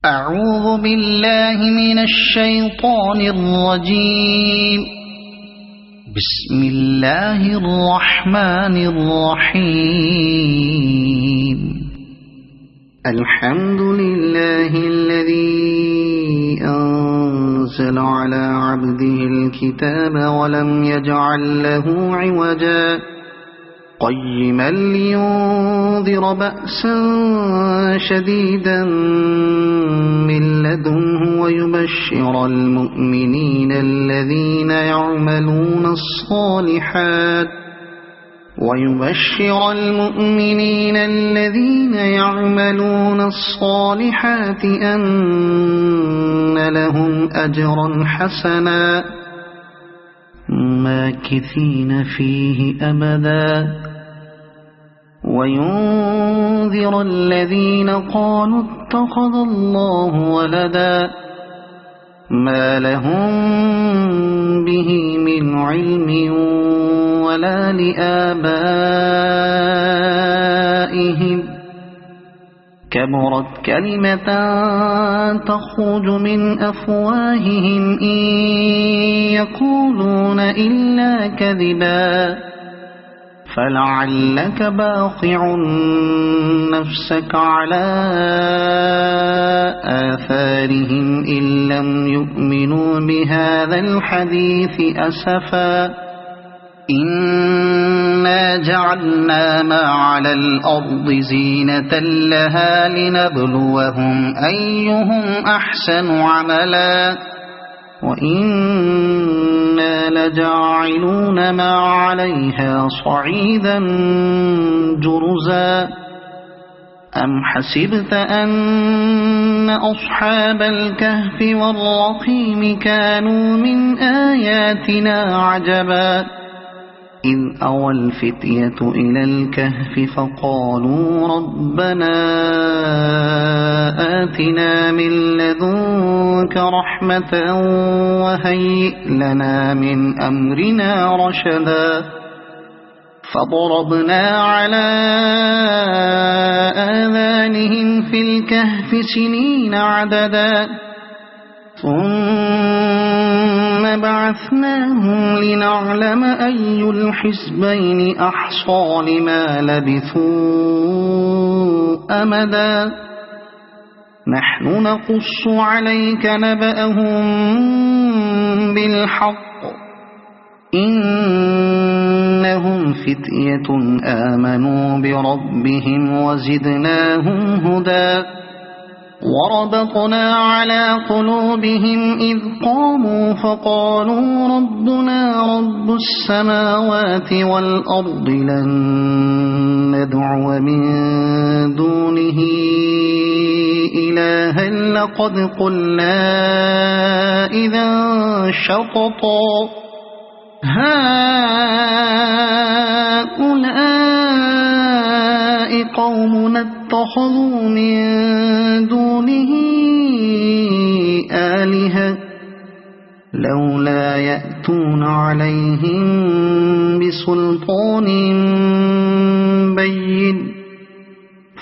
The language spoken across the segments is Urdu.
أعوذ بالله من الشيطان الرجيم. بسم الله الرحمن الرحيم. الحمد لله الذي أنزل على عبده الكتاب ولم يجعل له عوجا قيما لينذر بأسا شديدا من لدنه ويبشر المؤمنين الذين يعملون الصالحات أن لهم أجرا حسنا ماكثين فيه أبدا وينذر الذين قالوا اتخذ الله ولدا ما لهم به من علم ولا لآبائهم كبرت كلمة تخرج من أفواههم إن يقولون إلا كذبا فلعلك باخع نفسك على آثارهم إن لم يؤمنوا بهذا الحديث أسفا إنا جعلنا ما على الأرض زينة لها لنبلوهم أيهم أحسن عملا وإنا لجاعلون ما عليها صعيدا جرزا أم حسبت أن أصحاب الكهف والرقيم كانوا من آياتنا عجبا إذ أوى الفتية إلى الكهف فقالوا ربنا آتنا من لدنك رحمة وهيئ لنا من أمرنا رشدا فضربنا على آذانهم في الكهف سنين عددا ثم بعثناهم لنعلم أي الحزبين أحصى لما لبثوا أمدا نحن نقص عليك نبأهم بالحق إنهم فتية آمنوا بربهم وزدناهم هدى وربطنا على قلوبهم إذ قاموا فقالوا ربنا رب السماوات والأرض لن ندعو من دونه إلها لقد قلنا إذا شططا هؤلاء قومنا اتخذوا من دونه آلهة لولا يأتون عليهم بسلطان بين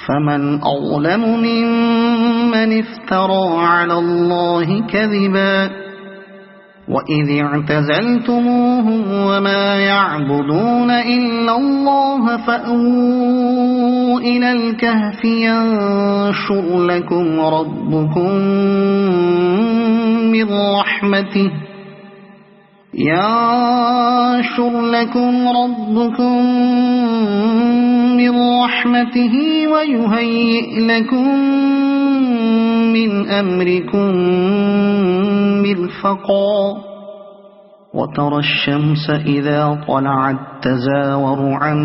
فمن أظلم ممن افترى على الله كذبا وإذ اعتزلتموهم وما يعبدون إلا الله فأووا إلى الكهف ينشر لكم ربكم من رحمته ويهيئ لكم من أمركم مرفقا وترى الشمس إذا طلعت تزاور عن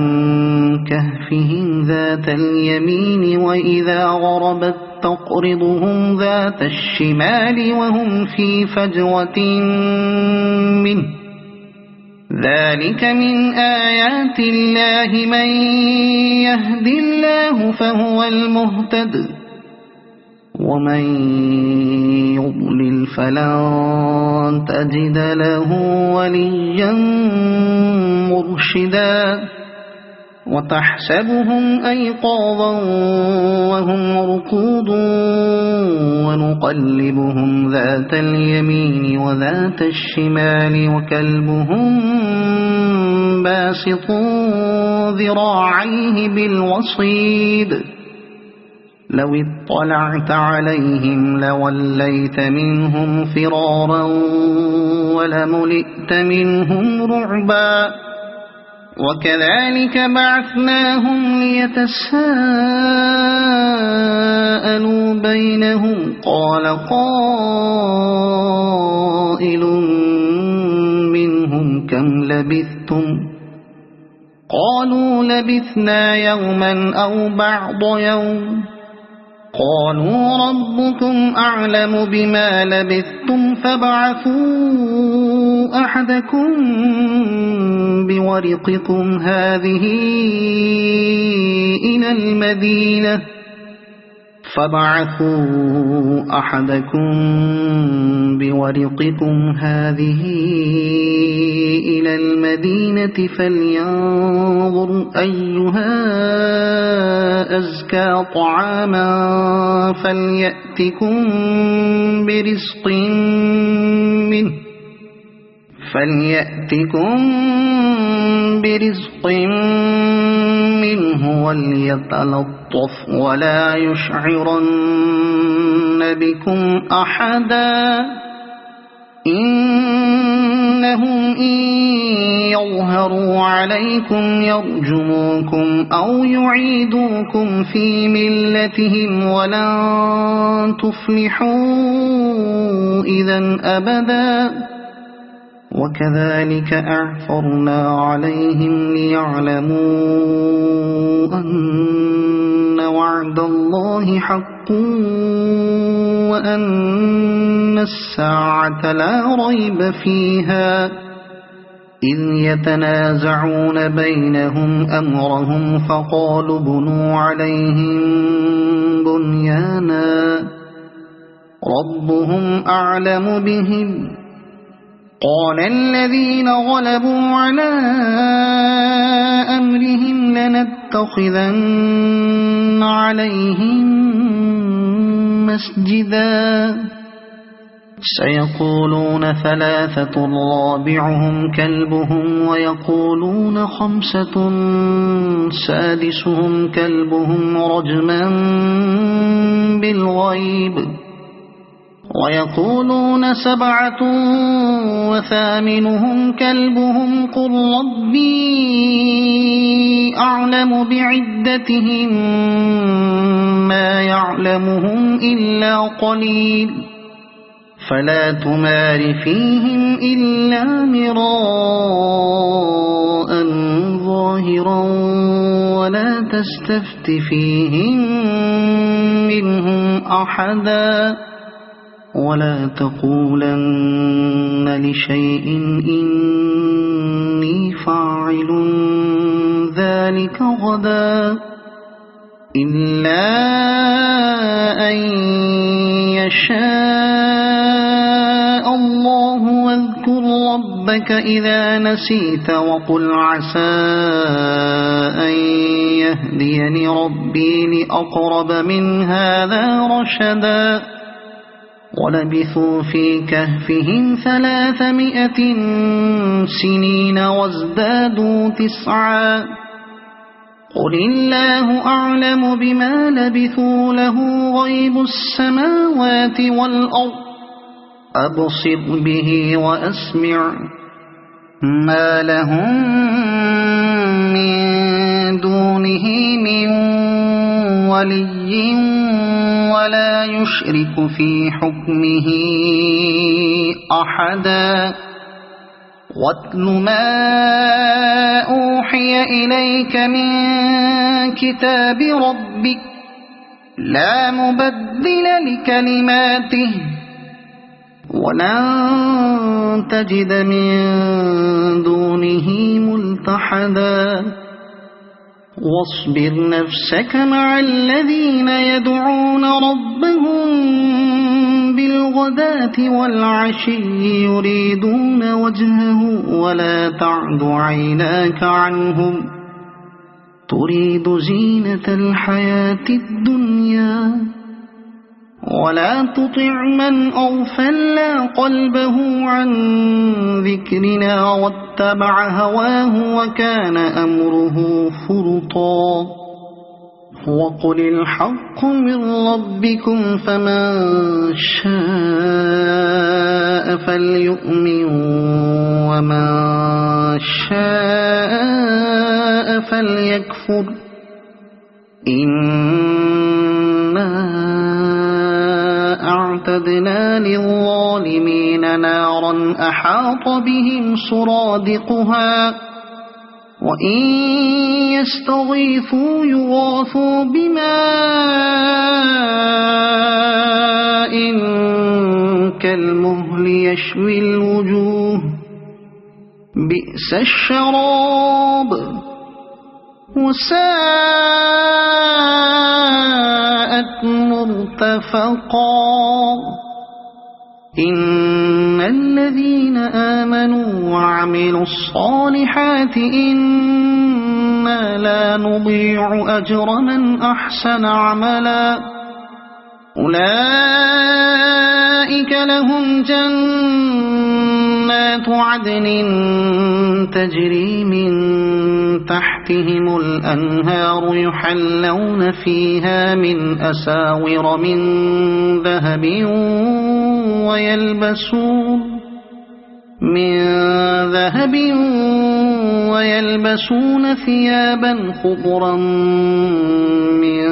كهفهم ذات اليمين وإذا غربت تقرضهم ذات الشمال وهم في فجوة منه ذلك من آيات الله من يهد الله فهو المهتد ومن يضلل فلن تجد له وليا مرشدا وتحسبهم أيقاظا وهم رقود ونقلبهم ذات اليمين وذات الشمال وكلبهم باسط ذراعيه بالوصيد لو اطلعت عليهم لوليت منهم فرارا ولملئت منهم رعبا وكذلك بعثناهم ليتساءلوا بينهم قال قائل منهم كم لبثتم قالوا لبثنا يوما أو بعض يوم قالوا ربكم أعلم بما لبثتم فابعثوا أحدكم بورقكم هذه إلى المدينة فلينظر أيها أزكى طعاما فليأتكم برزق منه وليتلطف ولا يشعرن بكم أحدا إنهم إن يظهروا عليكم يرجموكم أو يعيدوكم في ملتهم ولن تفلحوا إذا أبدا وكذلك أعثرنا عليهم ليعلموا أن وعد الله حق وأن الساعة لا ريب فيها إذ يتنازعون بينهم أمرهم فقالوا بنوا عليهم بنيانا ربهم أعلم بهم قال الذين غلبوا على أمرهم لنتخذن عليهم مسجدا سيقولون ثلاثة رابعهم كلبهم ويقولون خمسة سادسهم كلبهم رجما بالغيب ويقولون سبعة وثامنهم كلبهم قل ربي أعلم بعدتهم ما يعلمهم إلا قليل فلا تمار فيهم إلا مراء ظاهرا ولا تستفت فيهم منهم أحدا ولا تقولن لشيء إني فاعل ذلك غدا إلا أن يشاء الله واذكر ربك إذا نسيت وقل عسى أن يهديني ربي لأقرب من هذا رشدا ولبثوا في كهفهم 300 سنين وازدادوا 9 قل الله أعلم بما لبثوا له غيب السماوات والأرض أبصر به وأسمع ما لهم من دونه من ولي ولا يشرك في حكمه أحدا واتل ما أوحي إليك من كتاب ربك لا مبدل لكلماته ولن تجد من دونه ملتحدا واصبر نفسك مع الذين يدعون ربهم بالغداة والعشي يريدون وجهه ولا تعد عيناك عنهم تريد زينة الحياة الدنيا ولا تطع من أغفلنا قلبه عن ذكرنا واتبع هواه وكان أمره فرطا وقل الحق من ربكم فمن شاء فليؤمن ومن شاء فليكفر إنا أعتدنا للظالمين نارا أحاط بهم سرادقها وإن يستغيثوا يغاثوا بماء كالمهل يشوي الوجوه بئس الشراب وساءت مرتفقا إن الذين آمنوا وعملوا الصالحات إنا لا نضيع أجر من أحسن عملا أولئك لهم جنات عدن تجري من تحتهم الأنهار يحلون فيها من أساور من ذهب ويلبسون ثيابا خضرا من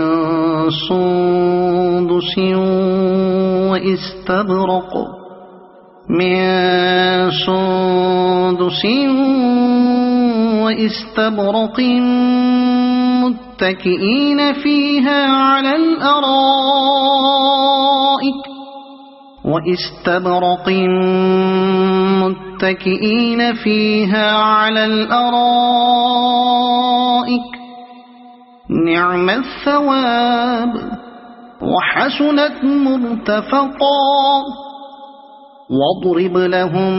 سندس واستبرق متكئين فيها على الأرائك نعم الثواب وحسنت مرتفقا واضرب لهم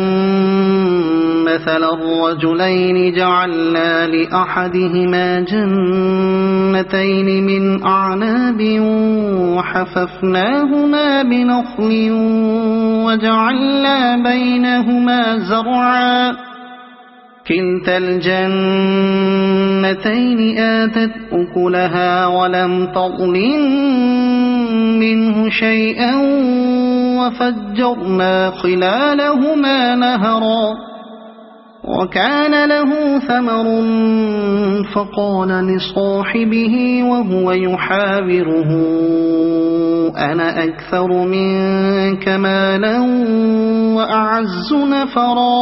مثل الرجلين جعلنا لأحدهما جنتين من أعناب وحففناهما بنخل وجعلنا بينهما زرعا كلتا الجنتين آتت أكلها ولم تظلم منه شيئا وفجرنا خلالهما نهرا وكان له ثمر فقال لصاحبه وهو يحاوره أنا أكثر منك مالا وأعز نفرا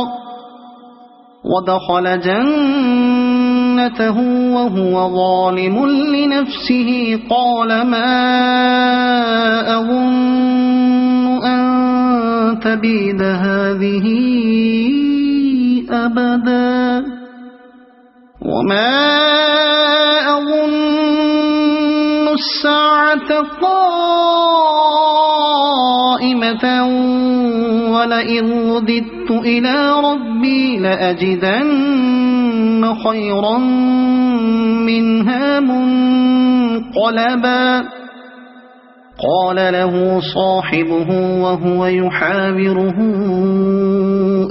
ودخل جنته وهو ظالم لنفسه قال ما أظن أن تبيد هذه أبدا وما أظن الساعة قائمة ولئن رددت إلى ربي لأجدن خيرا منها منقلبا قال له صاحبه وهو يحاوره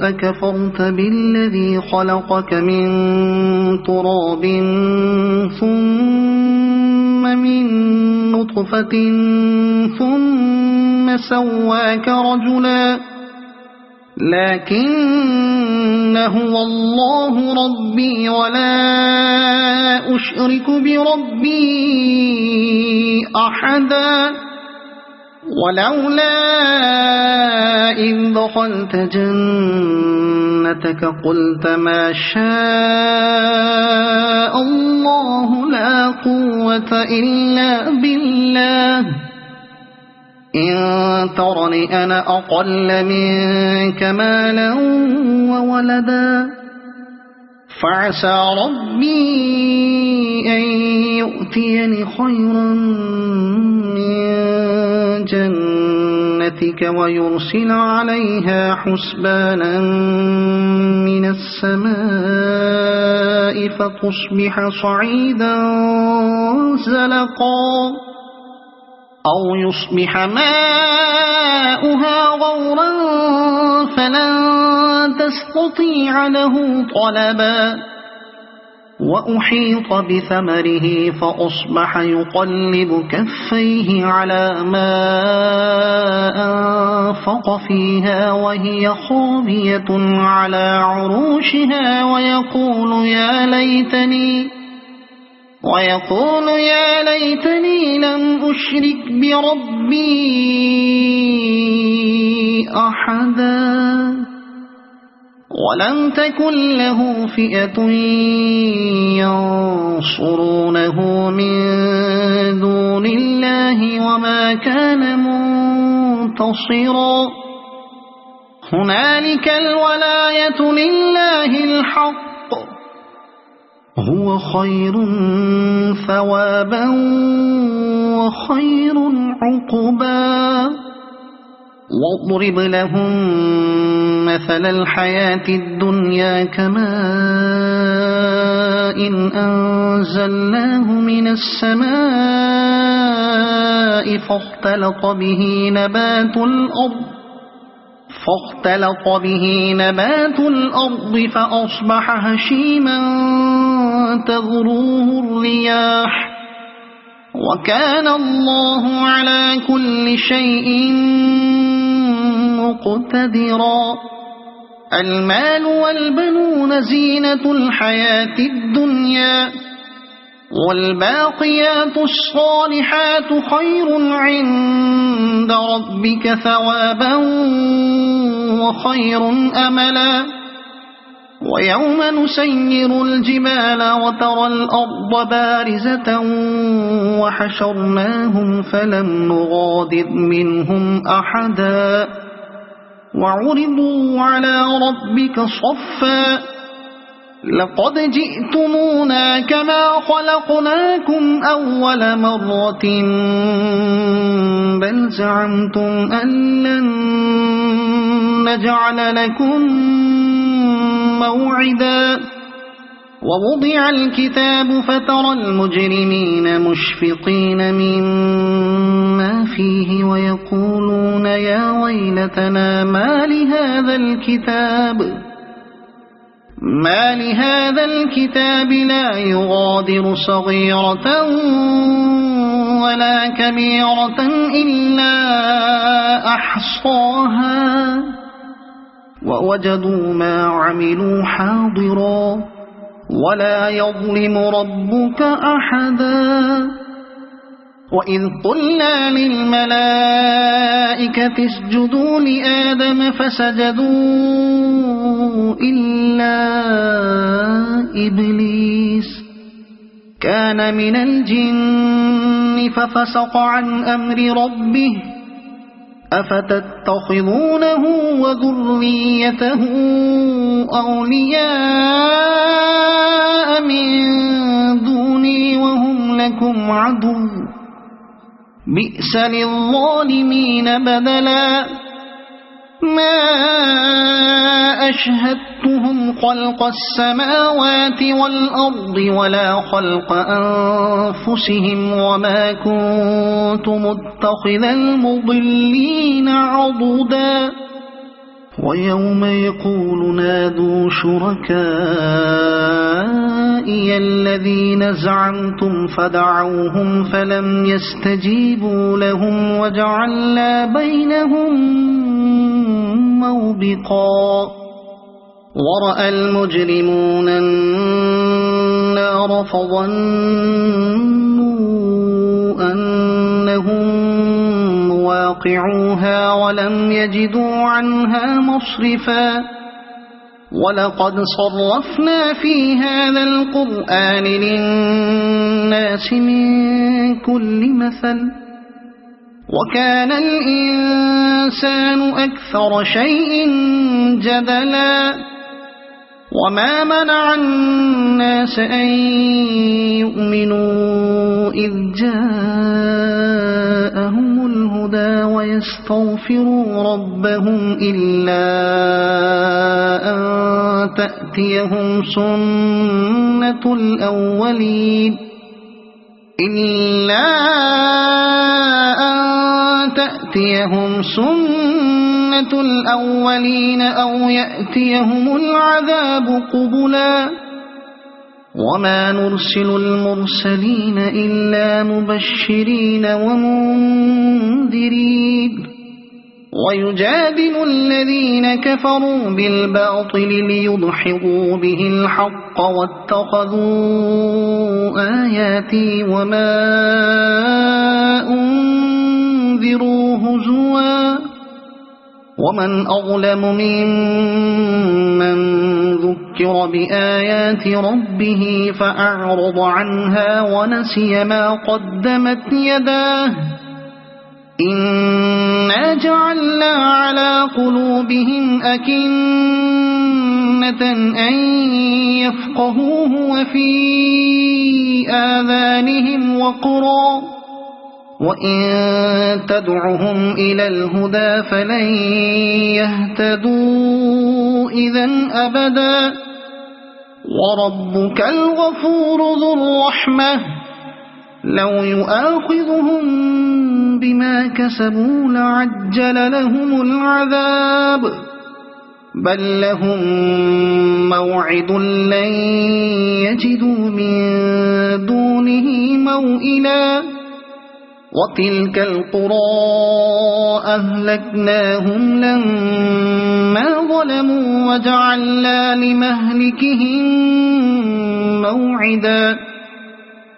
أكفرت بالذي خلقك من تراب ثم من نطفة ثم سواك رجلا لكن هو الله ربي ولا أشرك بربي أحدا ولولا إذ دخلت جنتك قلت ما شاء الله لا قوة إلا بالله إن ترني أنا أقل منك مالا وولدا فعسى ربي أن يؤتيني خيرا من جنتك برحمتك ويرسل عليها حسبانا من السماء فتصبح صعيدا زلقا أو يصبح ماؤها غورا فلن تستطيع له طلبا وأحيط بثمره فأصبح يقلب كفيه على ما أنفق فيها وهي خاوية على عروشها ويقول يا ليتني لم أشرك بربي أحدا ولم تكن له فئة ينصرونه من دون الله وما كان منتصرا هنالك الولاية لله الحق هو خير ثوابا وخير عقبا واضرب لهم مثل الحياة الدنيا كماء إن أنزلناه من السماء فاختلط به نبات الأرض فأصبح هشيما تذروه الرياح وكان الله على كل شيء مقتدرا المال والبنون زينة الحياة الدنيا والباقيات الصالحات خير عند ربك ثوابا وخير أملا ويوم نسير الجبال وترى الأرض بارزة وحشرناهم فلم نغادر منهم أحدا وعرضوا على ربك صفا لقد جئتمونا كما خلقناكم أول مرة بل زعمتم أن لن نجعل لكم موعدا ووضع الكتاب فترى المجرمين مشفقين مما فيه ويقولون يا ويلتنا ما لهذا الكتاب لا يغادر صغيرة ولا كبيرة إلا أحصاها ووجدوا ما عملوا حاضرا ولا يظلم ربك أحدا وإذ قلنا للملائكة اسجدوا لآدم فسجدوا إلا إبليس كان من الجن ففسق عن أمر ربه أفتتخذونه وذريته أولياء من دوني وهم لكم عدو بئس للظالمين بدلا ما أشهدتهم خلق السماوات والأرض ولا خلق أنفسهم وما كنت متخذ المضلين عضدا ويوم يقول نادوا شركائي الذين زعمتم فدعوهم فلم يستجيبوا لهم وجعلنا بينهم موبقا ورأى المجرمون النار فظنوا أنهم واقعوها ولم يجدوا عنها مصرفا ولقد صرفنا في هذا القرآن للناس من كل مثل وكان الإنسان أكثر شيء جدلا وما منع الناس أن يؤمنوا إذ جاءهم الهدى الهدى ويستغفروا ربهم إلا أن تأتيهم سنة الأولين أو يأتيهم العذاب قبلا وما نرسل المرسلين إلا مبشرين ومنذرين ويجادل الذين كفروا بالباطل ليدحضوا به الحق واتخذوا آياتي وما أنذروا هزوا ومن أظلم ممن ذكر بآيات ربه فأعرض عنها ونسي ما قدمت يداه إنا جعلنا على قلوبهم أكنة أن يفقهوه وفي آذانهم وقرا وإن تدعهم إلى الهدى فلن يهتدوا إذن أبدا وربك الغفور ذو الرحمة لو يؤاخذهم بما كسبوا لعجل لهم العذاب بل لهم موعد لن يجدوا من دونه موئلا وتلك القرى أهلكناهم لما ظلموا وجعلنا لمهلكهم موعدا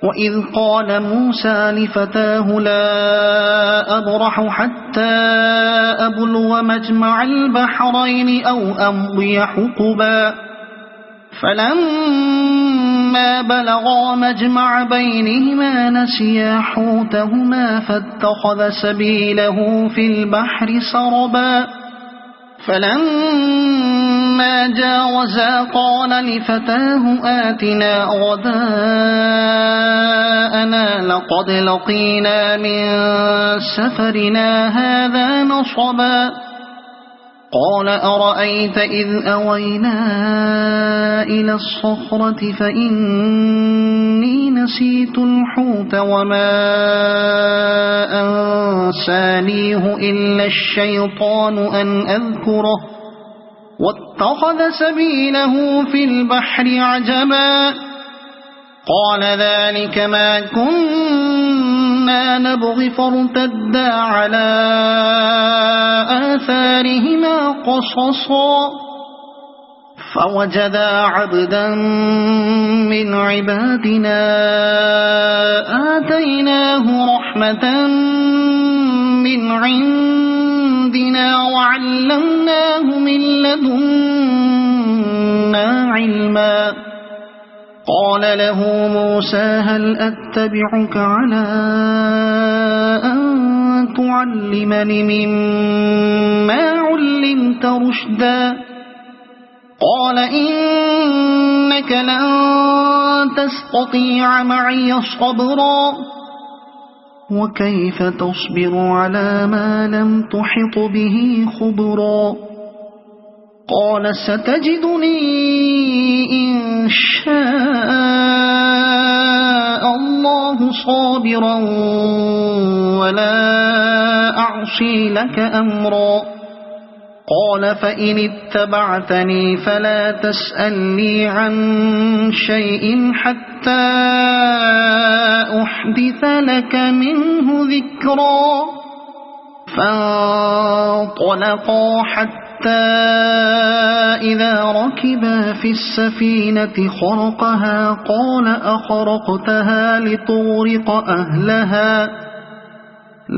وإذ قال موسى لفتاه لا أبرح حتى أبلغ مجمع البحرين أو أمضي حقبا فلما بلغا مجمع بينهما نسيا حوتهما فاتخذ سبيله في البحر سربا فلما جاوزا قال لفتاه آتنا غداءنا لقد لقينا من سفرنا هذا نصبا قال أرأيت إذ أوينا إلى الصخرة فإني نسيت الحوت وما أنسانيه إلا الشيطان أن أذكره واتخذ سبيله في البحر عجبا قال ذلك ما كنا نبغي فارتدا على آثارهما قصصا فوجدا عبدا من عبادنا آتيناه رحمة من عندنا وعلمناه من لدنا علما قال له موسى هل أتبعك على أن تعلمني مما علمت رشدا قال إنك لن تستطيع معي صبرا وكيف تصبر على ما لم تحط به خبرا قال ستجدني إن شاء الله صابرا ولا أعصي لك أمرا قال فإن اتبعتني فلا تسألني عن شيء حتى أحدث لك منه ذكرا فانطلقا حتى إذا ركبا في السفينة خرقها قال أخرقتها لتغرق أهلها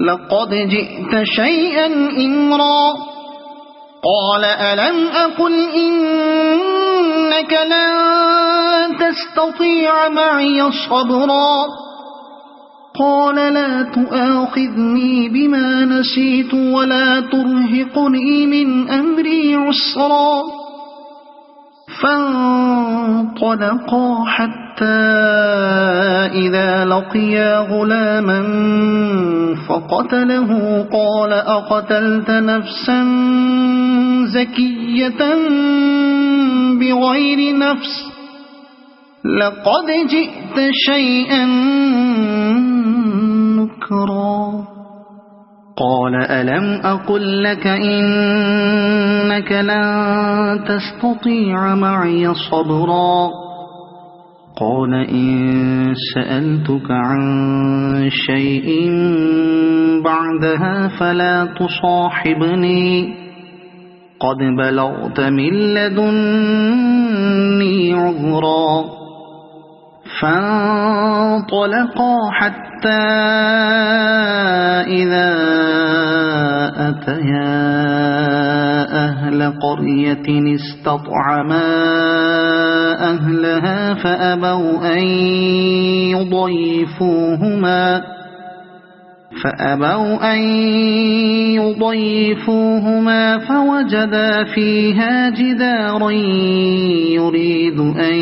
لقد جئت شيئا إمرا قال ألم أقل إنك لن تستطيع معي صبرا قال لا تؤاخذني بما نسيت ولا ترهقني من أمري عسرا فانطلقا حتى حتى إذا لقيا غلاما فقتله قال أقتلت نفسا زكية بغير نفس لقد جئت شيئا نكرا قال ألم أقل لك إنك لن تستطيع معي صبرا قال إن سألتك عن شيء بعدها فلا تصاحبني قد بلغت من لدني عذرا فانطلقا حتى إذا أتيا أهل قرية استطعما أهلها فأبوا أن يضيفوهما فوجدا فيها جدارا يريد أن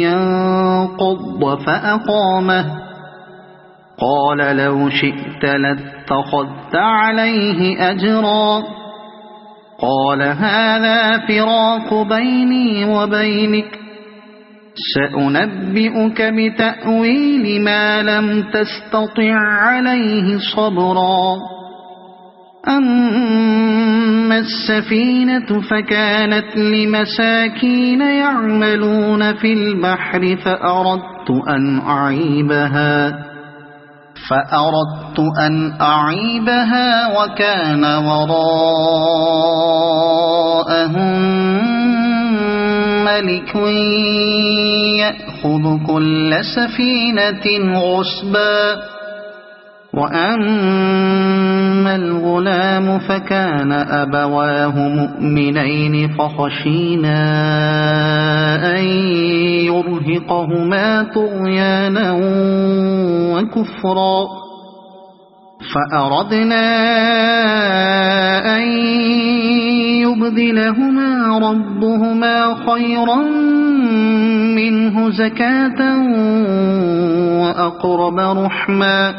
ينقض فأقامه قال لو شئت لاتخذت عليه أجرا قال هذا فراق بيني وبينك سأنبئك بتأويل ما لم تستطع عليه صبرا أما السفينة فكانت لمساكين يعملون في البحر فأردت أن أعيبها وكان وراءهم ملك يأخذ كل سفينة غصبا وأما الغلام فكان أبواه مؤمنين فخشينا أن يرهقهما طغيانا وكفرا فأردنا أن يبدلهما ربهما خيرا منه زكاة وأقرب رحما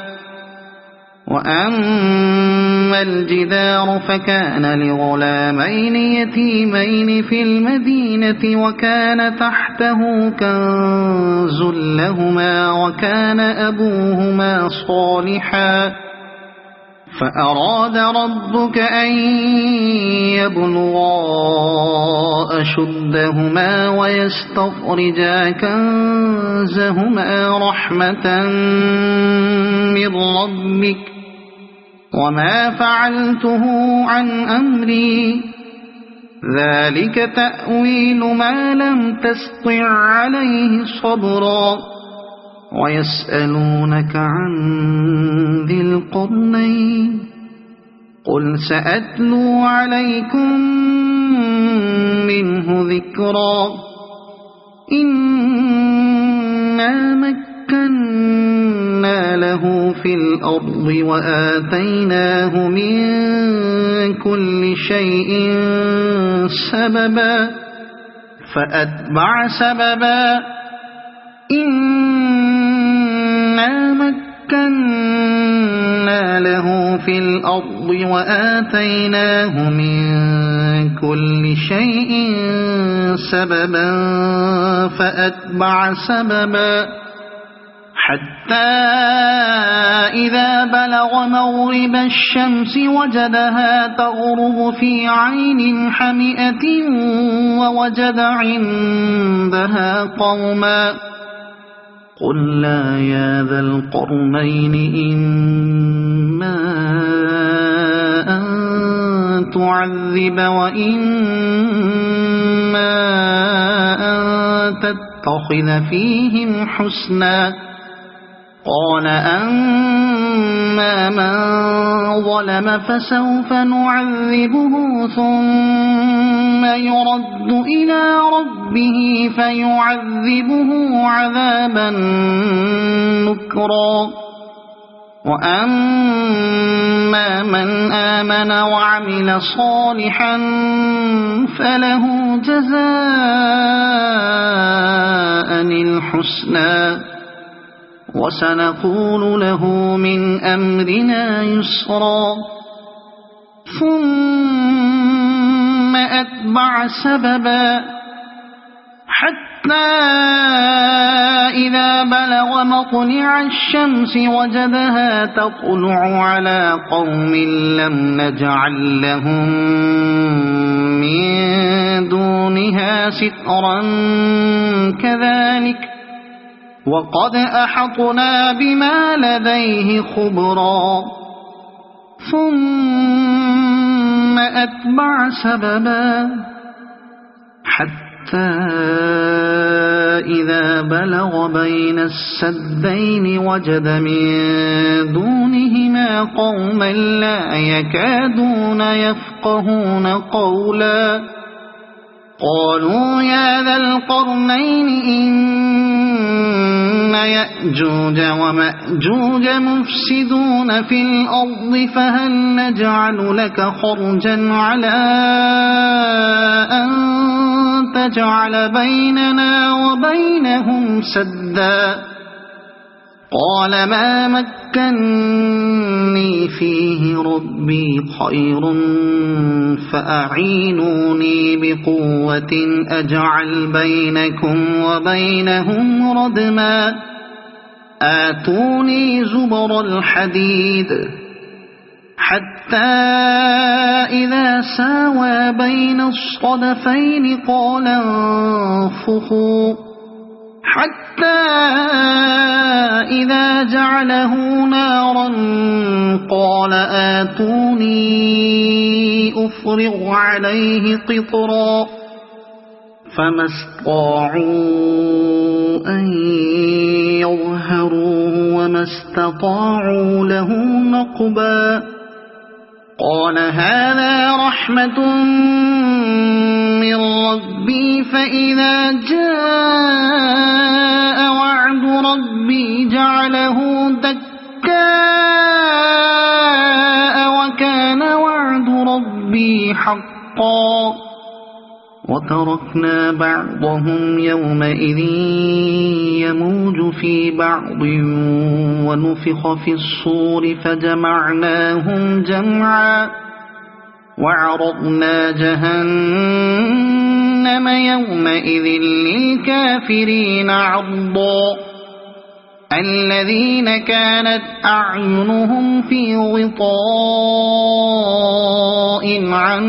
وأما الجدار فكان لغلامين يتيمين في المدينة وكان تحته كنز لهما وكان أبوهما صالحا فأراد ربك أن يبلغا أشدهما ويستخرجا كنزهما رحمة من ربك وما فعلته عن أمري ذلك تأويل ما لم تستطع عليه صبرا ويسألونك عن ذي القرنين قل سأتلو عليكم منه ذكرا إنا مكنا له في الأرض وآتيناه من كل شيء سببا فأتبع سببا إنا مكنا له في الأرض وآتيناه من كل شيء سببا فأتبع سببا حتى إذا بلغ مغرب الشمس وجدها تغرب في عين حمئة ووجد عندها قوما قلنا يا ذا القرنين إما أن تعذب وإما أن تتخذ فيهم حسنا قال أما من ظلم فسوف نعذبه ثم يرد إلى ربه فيعذبه عذابا نكرا وأما من آمن وعمل صالحا فله جزاء الحسنى وسنقول له من أمرنا يسرا ثم أتبع سببا حتى إذا بلغ مطلع الشمس وجدها تطلع على قوم لم نجعل لهم من دونها سترا كذلك وقد أحطنا بما لديه خبرا ثم أتبع سببا حتى إذا بلغ بين السدين وجد من دونهما قوما لا يكادون يفقهون قولا قالوا يا ذا القرنين إن يأجوج ومأجوج مفسدون في الأرض فهل نجعل لك خرجا على أن تجعل بيننا وبينهم سدا قال ما مكني فيه ربي خير فأعينوني بقوة أجعل بينكم وبينهم ردما آتوني زبر الحديد حتى إذا ساوى بين الصدفين قال انفخوا حتى إذا جعله نارا قال آتوني أفرغ عليه قطرا فما استطاعوا أن يظهروه وما استطاعوا له نقبا قال هذا رحمة من ربي فإذا جاء وعد ربي جعله دكاء وكان وعد ربي حقا وتركنا بعضهم يومئذ يموج في بعض ونفخ في الصور فجمعناهم جمعا وعرضنا جهنم يومئذ للكافرين عرضا الذين كانت أعينهم في غطاء عن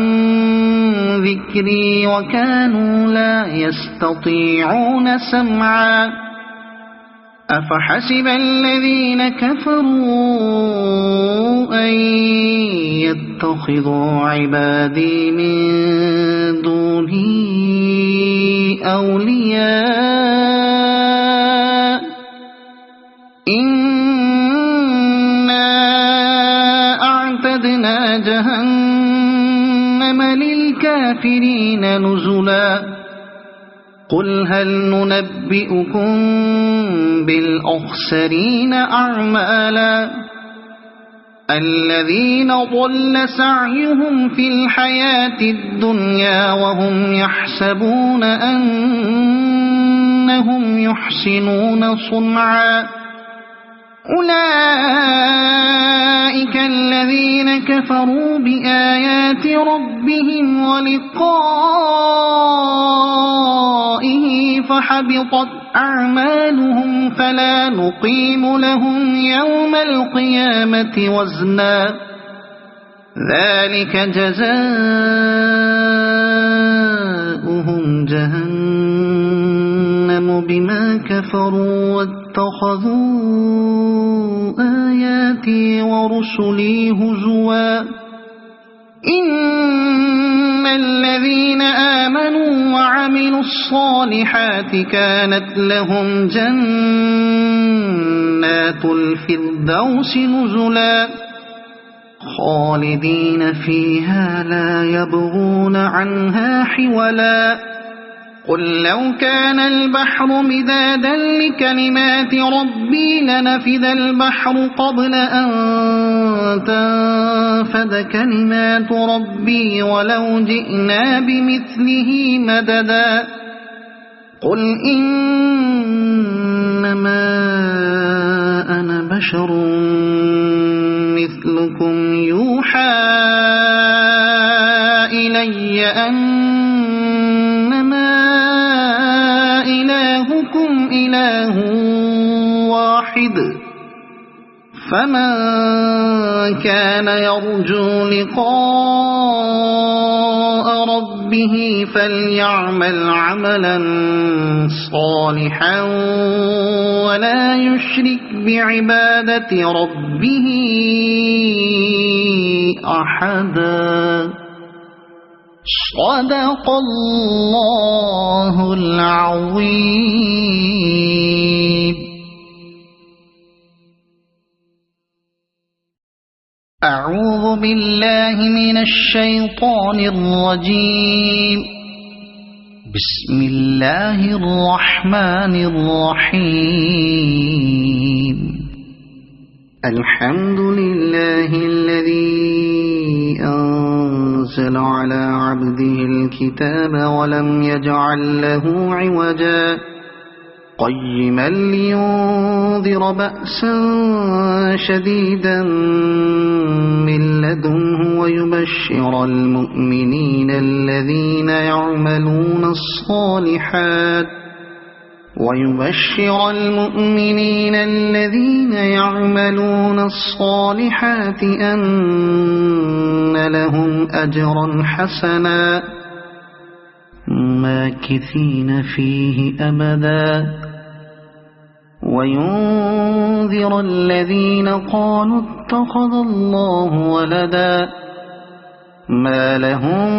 ذكري وكانوا لا يستطيعون سمعا أفحسب الذين كفروا أن يتخذوا عبادي من دوني أولياء إنا أعتدنا جهنم للكافرين نزلا قل هل ننبئكم بالأخسرين أعمالا الذين ضل سعيهم في الحياة الدنيا وهم يحسبون أنهم يحسنون صنعا أولئك الذين كفروا بآيات ربهم ولقائه فحبطت أعمالهم فلا نقيم لهم يوم القيامة وزنا ذلك جزاؤهم جهنم بما كفروا واتخذوا آياتي ورسلي هزوا إن الذين آمنوا وعملوا الصالحات كانت لهم جنات الفردوس نزلا خالدين فيها لا يبغون عنها حولا قل لو كان البحر مدادا لكلمات ربي لنفد البحر قبل أن تنفد كلمات ربي ولو جئنا بمثله مددا قل إنما أنا بشر مثلكم يوحى إلي أنما إلهكم إله واحد فمن كان يرجو لقاء ربه فليعمل عملا صالحا ولا يشرك بعبادة ربه أحدا. صدق الله العظيم. أعوذ بالله من الشيطان الرجيم. بسم الله الرحمن الرحيم. الحمد لله الذي أنزل على عبده الكتاب ولم يجعل له عوجا قيما لينذر بأسا شديدا من لدنه ويبشر المؤمنين الذين يعملون الصالحات أن لهم أجرا حسنا ماكثين فيه أبدا وينذر الذين قالوا اتخذ الله ولدا ما لهم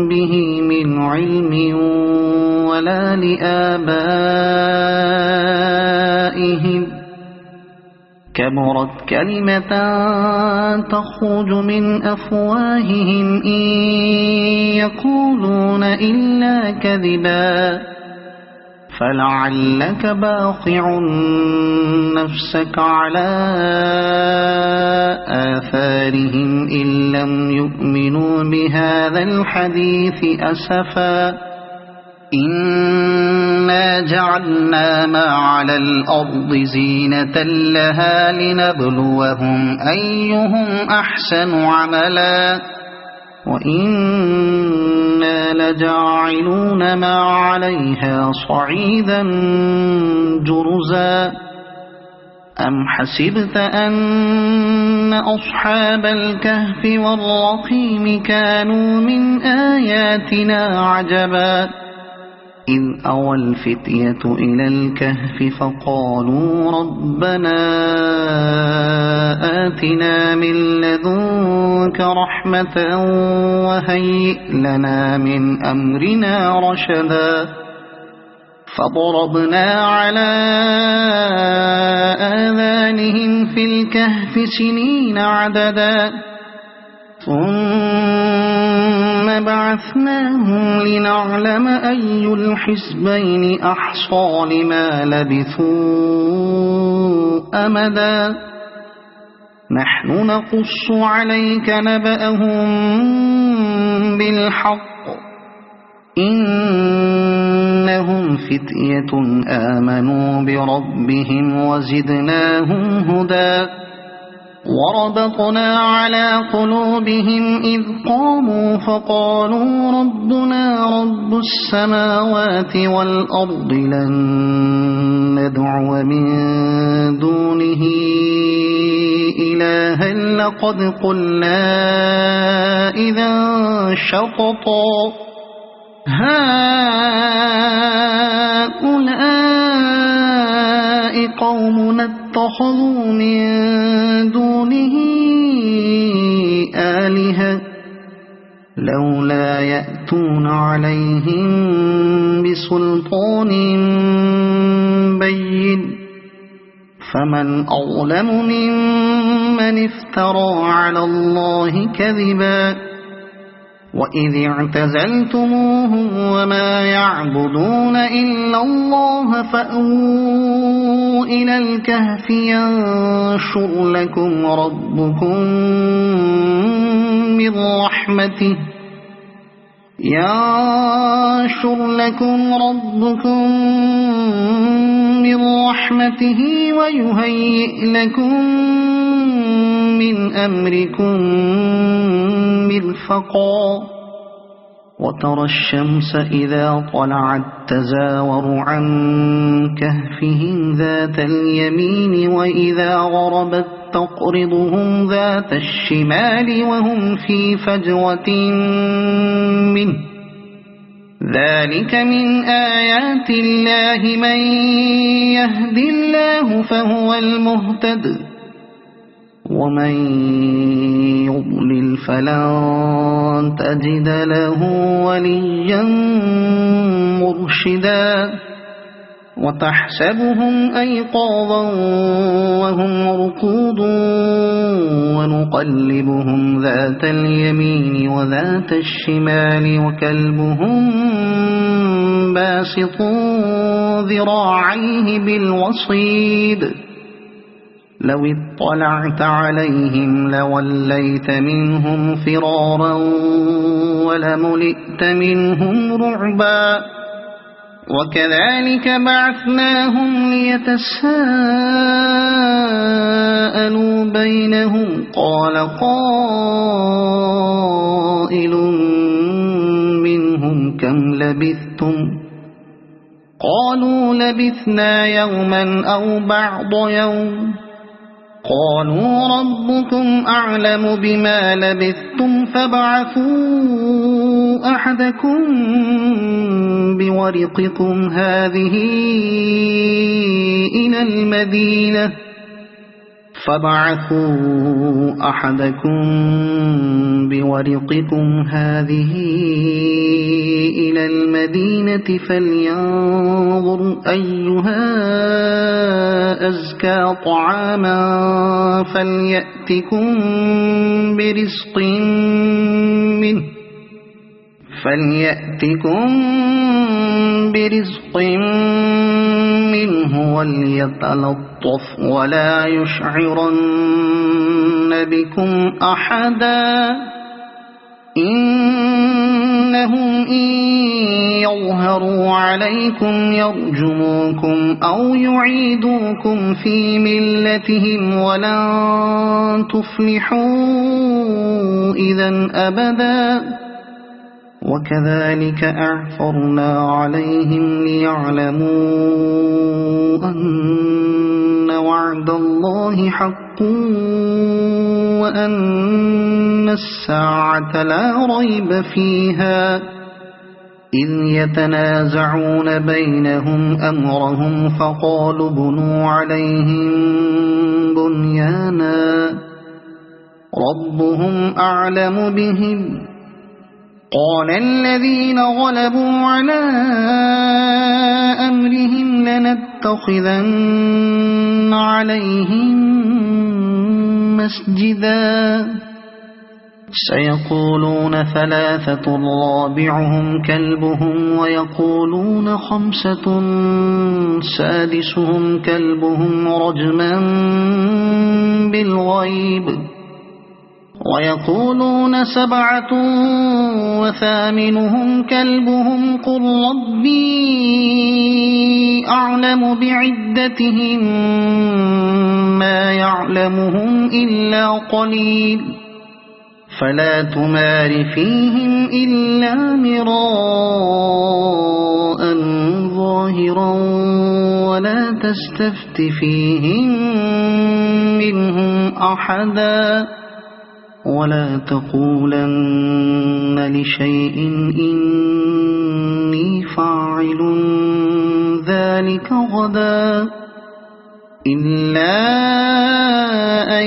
به من علم ولا لآبائهم كبرت كلمة تخرج من أفواههم إن يقولون إلا كذبا فلعلك باخع نفسك على آثارهم إن لم يؤمنوا بهذا الحديث أسفا إنا جعلنا ما على الأرض زينة لها لنبلوهم أيهم أحسن عملا وإنا لجاعلون ما عليها صعيدا جرزا أم حسبت أن أصحاب الكهف والرقيم كانوا من آياتنا عجبا إذ أوى الفتية إلى الكهف فقالوا ربنا آتنا من لدنك رحمة وهيئ لنا من أمرنا رشدا فضربنا على آذانهم في الكهف سنين عددا ثم بعثناهم لنعلم أي الحزبين أحصى لما لبثوا أمدا نحن نقص عليك نبأهم بالحق إنهم فتية آمنوا بربهم وزدناهم هدى وربطنا على قلوبهم إذ قاموا فقالوا ربنا رب السماوات والأرض لن ندعو من دونه إلها لقد قلنا إذا شططا هؤلاء قومنا اتخذوا من دونه آلهة لولا يأتون عليهم بسلطان بين فمن أظلم ممن افترى على الله كذبا وإذ اعتزلتموهم وما يعبدون إلا الله فأووا إلى الكهف ينشر لكم ربكم من رحمته ويهيئ لكم من أمركم مرفقا وترى الشمس إذا طلعت تزاور عن كهفهم ذات اليمين وإذا غربت تقرضهم ذات الشمال وهم في فجوة منه ذلك من آيات الله من يهد الله فهو المهتد ومن يضلل فلن تجد له وليا مرشدا وتحسبهم أيقاظا وهم رقود ونقلبهم ذات اليمين وذات الشمال وكلبهم باسط ذراعيه بالوصيد لو اطلعت عليهم لوليت منهم فرارا ولملئت منهم رعبا وكذلك بعثناهم ليتساءلوا بينهم قال قائل منهم كم لبثتم قالوا لبثنا يوما أو بعض يوم قالوا ربكم أعلم بما لبثتم فابعثوا أحدكم بورقكم هذه إلى المدينة فلينظر أيها أزكى طعاما فليأتكم برزق منه وليتلطف ولا يشعرن بكم أحدا إنهم إن يظهروا عليكم يرجموكم أو يعيدوكم في ملتهم ولن تفلحوا إذا أبدا وكذلك أعثرنا عليهم ليعلموا أن وعد الله حق وأن الساعة لا ريب فيها إذ يتنازعون بينهم أمرهم فقالوا بنوا عليهم بنيانا ربهم أعلم بهم قال الذين غلبوا على أمرهم لنتخذن عليهم مسجدا سيقولون ثلاثة رابعهم كلبهم ويقولون خمسة سادسهم كلبهم رجما بالغيب ويقولون سبعة وثامنهم كلبهم قل ربي أعلم بعدتهم ما يعلمهم إلا قليل فلا تمار فيهم إلا مراء ظاهرا ولا تستفت فيهم منهم أحدا ولا تقولن لشيء إني فاعل ذلك غدا إلا أن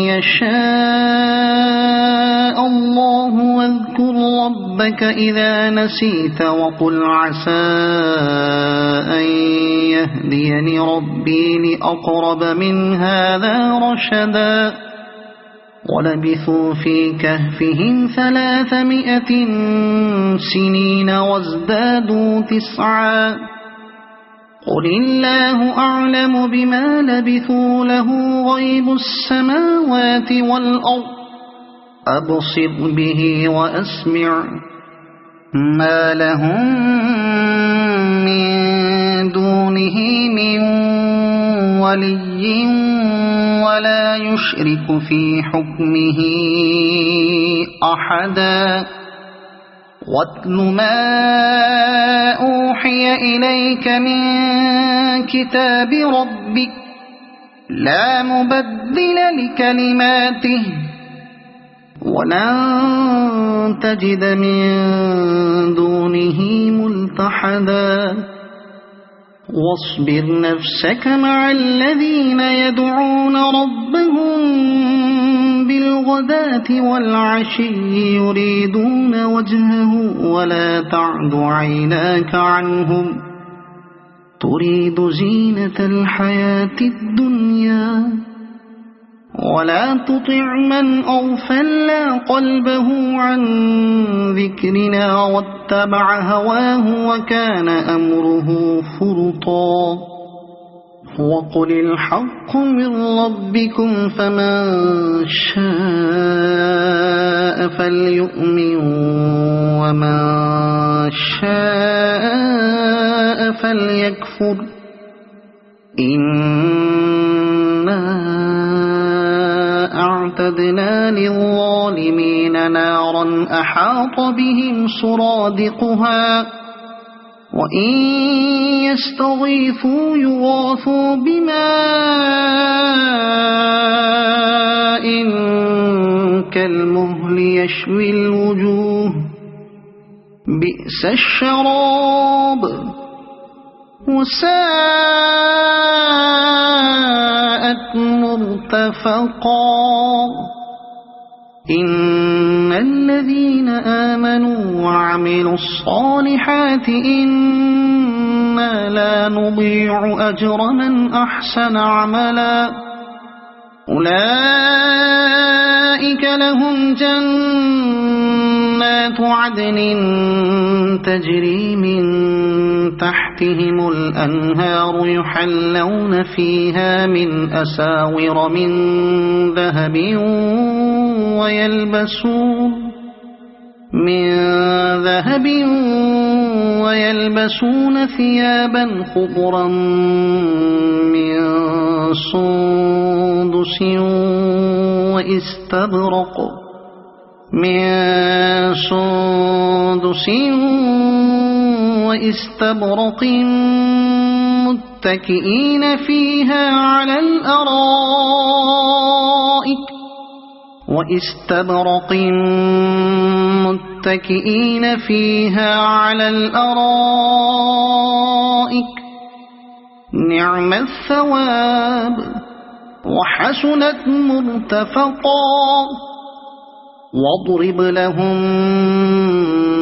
يشاء الله واذكر ربك إذا نسيت وقل عسى أن يهديني ربي لأقرب من هذا رشدا ولبثوا في كهفهم 300 سنين وازدادوا 9 قل الله أعلم بما لبثوا له غيب السماوات والأرض أبصر به وأسمع ما لهم من دونه من ولي ولا يشرك في حكمه أحدا واتل ما أوحي إليك من كتاب ربك لا مبدل لكلماته ولن تجد من دونه ملتحدا واصبر نفسك مع الذين يدعون ربهم بالغداة والعشي يريدون وجهه ولا تعد عيناك عنهم تريد زينة الحياة الدنيا ولا تطع من أغفلنا قلبه عن ذكرنا واتبع هواه وكان أمره فرطا وقل الحق من ربكم فمن شاء فليؤمن ومن شاء فليكفر إنا أعتدنا للظالمين نارا أحاط بهم سرادقها وإن يستغيثوا يغاثوا بماء كالمهل يشوي الوجوه بئس الشراب وساءت مرتفقا إن الذين آمنوا وعملوا الصالحات إنا لا نضيع أجر من أحسن عملا أولئك لهم جنات عدن تجري من تحتهم الأنهار يحلون فيها من أساور من ذهب ويلبسون ثيابا خضرا من سندس واستبرق متكئين فيها على الأرائك نعم الثواب وحسنت مرتفقا واضرب لهم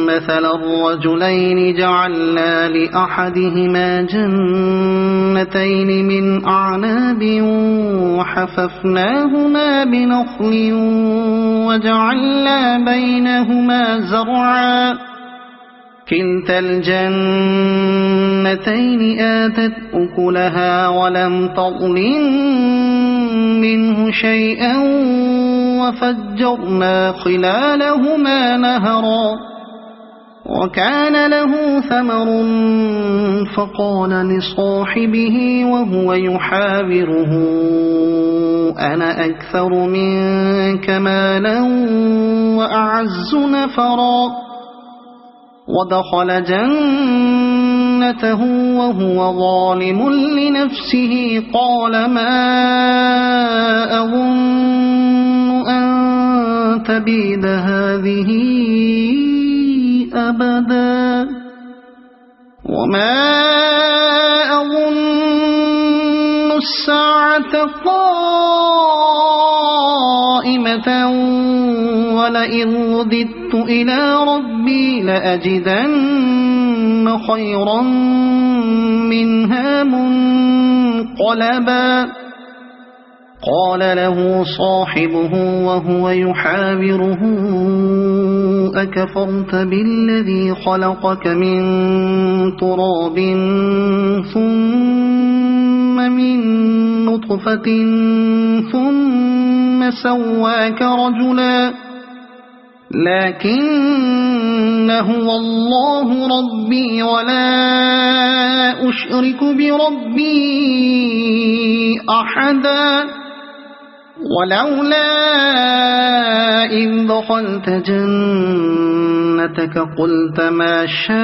مثل الرجلين جعلنا لأحدهما جنتين من أعناب وحففناهما بنخل وجعلنا بينهما زرعا كلتا الجنتين آتت أكلها ولم تظلم منه شيئا وفجرنا خلالهما نهرا وكان له ثمر فقال لصاحبه وهو يحاوره أنا أكثر منك مالا وأعز نفرا ودخل جنته وهو ظالم لنفسه قال ما أظن أن تبيد هذه أبدا وما أظن الساعة قائمة ولئن رددت إلى ربي لأجدن خيرا منها منقلبا قال له صاحبه وهو يحاوره أكفرت بالذي خلقك من تراب ثم من نطفة ثم سواك رجلا لكن هو الله ربي ولا أشرك بربي أحدا ولولا إذ دخلت جنتك قلت ما شاء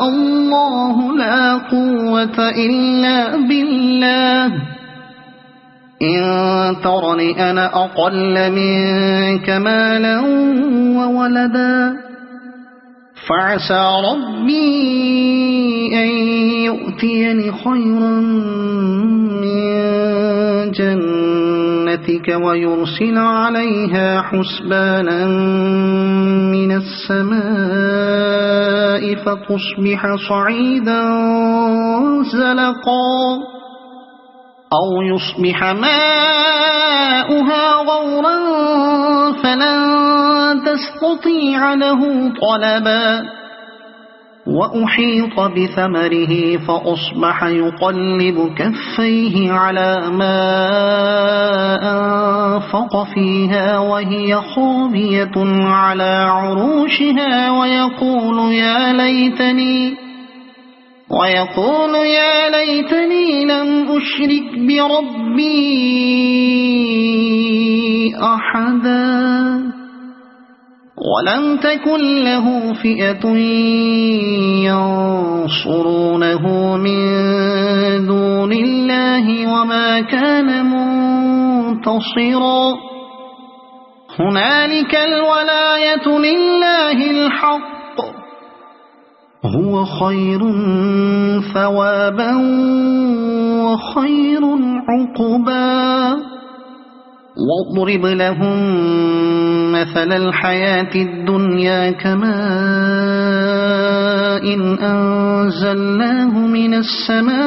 الله لا قوة إلا بالله إن ترني أنا أقل منك مالا وولدا فعسى ربي أن يؤتيني خيرا من جنتك ويرسل عليها حسبانا من السماء فتصبح صعيدا زلقا أو يصبح ماؤها غورا فلن تستطيع له طلبا وأحيط بثمره فأصبح يقلب كفيه على ما أنفق فيها وهي خاوية على عروشها ويقول يا ليتني لم أشرك بربي أحدا ولم تكن له فئة ينصرونه من دون الله وما كان منتصرا هنالك الولاية لله الحق هو خير ثوابا وخير عقبا واضرب لهم مثل الحياة الدنيا كماء أنزلناه من السماء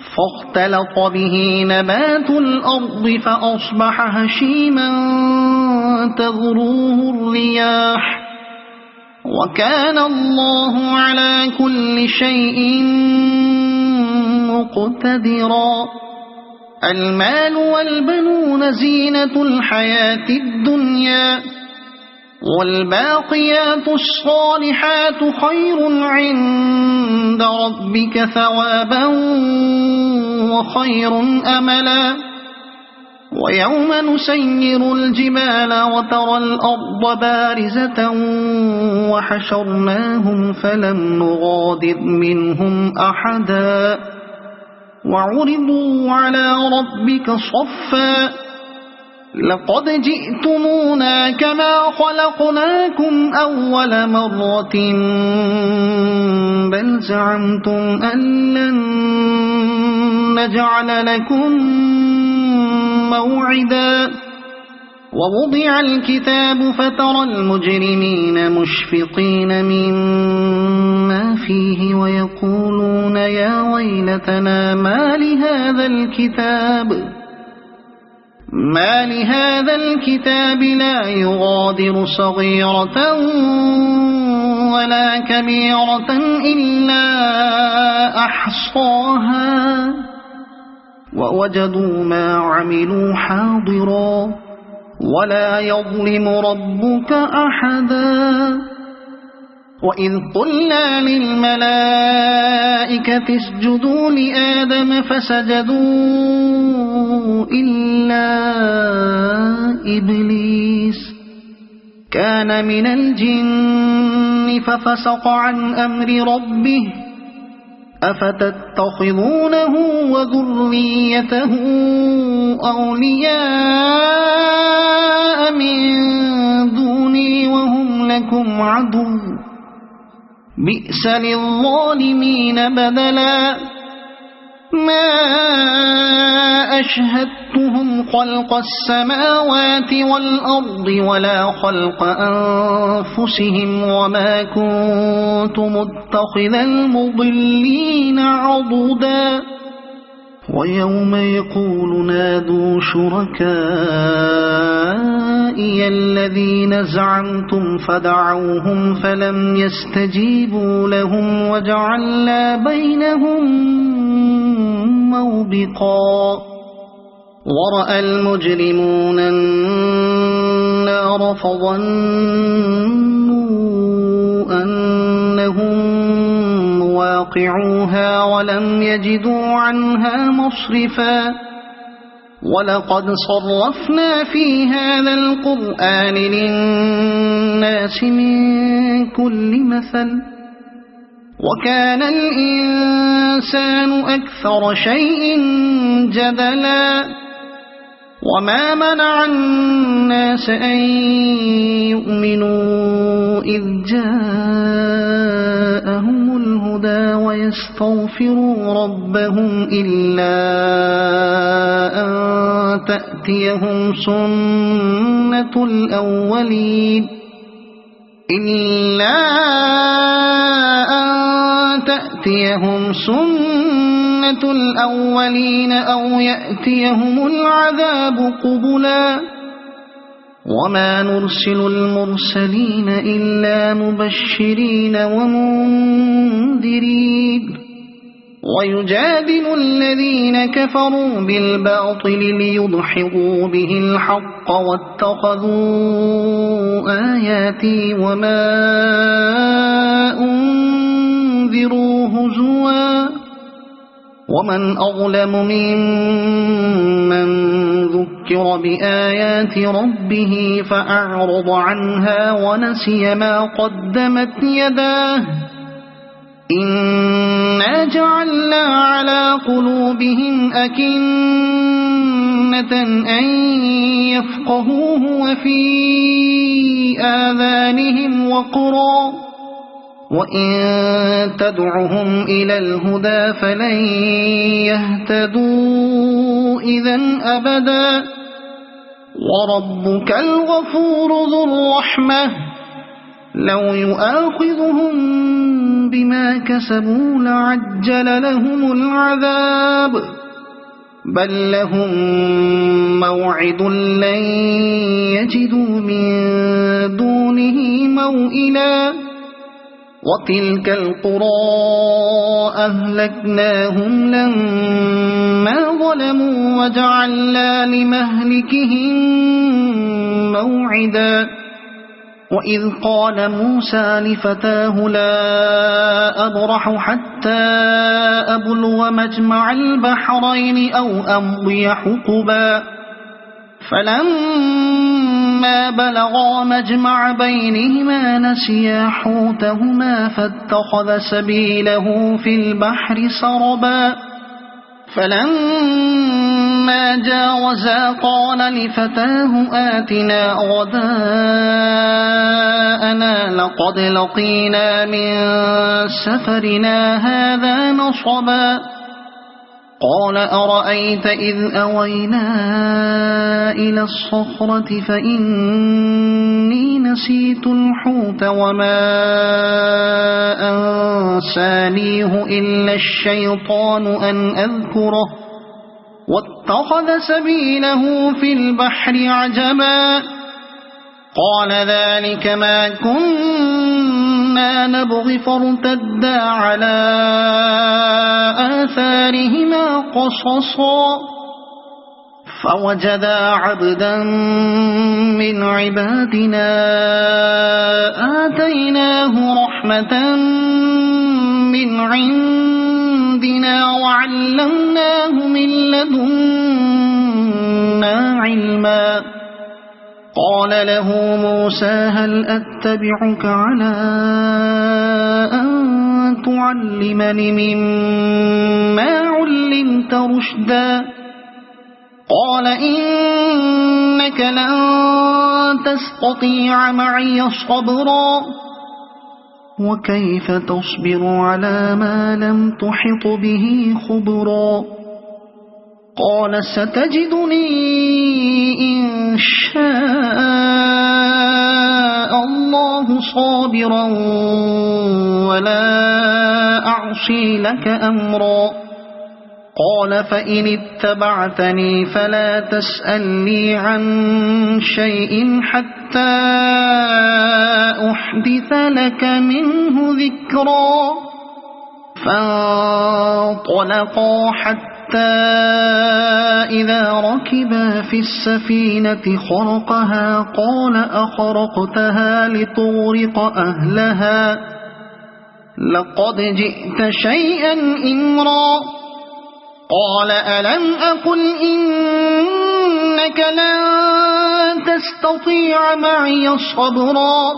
فاختلط به نبات الأرض فأصبح هشيما تذروه الرياح وكان الله على كل شيء مقتدرا المال والبنون زينة الحياة الدنيا والباقيات الصالحات خير عند ربك ثوابا وخير أملا ويوم نسير الجبال وترى الأرض بارزة وحشرناهم فلم نغادر منهم أحدا وعرضوا على ربك صفا لقد جئتمونا كما خلقناكم أول مرة بل زعمتم أن لن نجعل لكم موعدا ووضع الكتاب فترى المجرمين مشفقين مما فيه ويقولون يا ويلتنا ما لهذا الكتاب لا يغادر صغيرة ولا كبيرة إلا أحصاها ووجدوا ما عملوا حاضرا ولا يظلم ربك أحدا وإذ قلنا للملائكة اسجدوا لآدم فسجدوا إلا إبليس كان من الجن ففسق عن أمر ربه أفتتخذونه وذريته أولياء من دوني وهم لكم عدو بئس للظالمين بدلا ما أشهدتهم خلق السماوات والأرض ولا خلق أنفسهم وما كنت متخذ المضلين عضدا ويوم يقول نادوا شركائي الذين زعمتم فدعوهم فلم يستجيبوا لهم وجعلنا بينهم موبقا ورأى المجرمون النار فظنوا أنهم واقعوها ولم يجدوا عنها مصرفا ولقد صرفنا في هذا القرآن للناس من كل مثل وكان الإنسان أكثر شيء جدلا وما منع الناس أن يؤمنوا إذ جاءهم الهدى ويستغفروا ربهم إلا أن تأتيهم سنة الأولين أو يأتيهم العذاب قبلا وما نرسل المرسلين إلا مبشرين ومنذرين ويجادل الذين كفروا بالباطل ليدحضوا به الحق واتخذوا آياتي وما أنذروا هزوا ومن أظلم ممن ذكر بآيات ربه فأعرض عنها ونسي ما قدمت يداه إنا جعلنا على قلوبهم أكنة أن يفقهوه وفي آذانهم وقرا وإن تدعهم إلى الهدى فلن يهتدوا إذا أبدا وربك الغفور ذو الرحمة لو يؤاخذهم بما كسبوا لعجل لهم العذاب بل لهم موعد لن يجدوا من دونه موئلا وتلك القرى أهلكناهم لما ظلموا وجعلنا لمهلكهم موعدا وإذ قال موسى لفتاه لا أبرح حتى أبلغ مجمع البحرين أو أمضي حقبا فلما بلغا مجمع بينهما نسيا حوتهما فاتخذ سبيله في البحر سربا فلما جاوزا قال لفتاه آتنا غداءنا لقد لقينا من سفرنا هذا نصبا قال أرأيت إذ أوينا إلى الصخرة فإني نسيت الحوت وما أنسانيه إلا الشيطان أن أذكره واتخذ سبيله في البحر عجبا قال ذلك ما كنا نبغي فارتدا على آثارهما قصصا فوجدا عبدا من عبادنا آتيناه رحمة من عندنا وعلمناه من لدنا علما قال له موسى هل أتبعك على أن تعلمني مما علمت رشدا قال إنك لن تستطيع معي صبرا وكيف تصبر على ما لم تحط به خبرا قال ستجدني إن شاء الله صابرا ولا أعصي لك أمرا قال فإن اتبعتني فلا تسألني عن شيء حتى أحدث لك منه ذكرا فانطلقا حتى إذا ركبا في السفينة خرقها قال أخرقتها لتغرق أهلها لقد جئت شيئا إمرا قال ألم أقل إنك لن تستطيع معي صبرا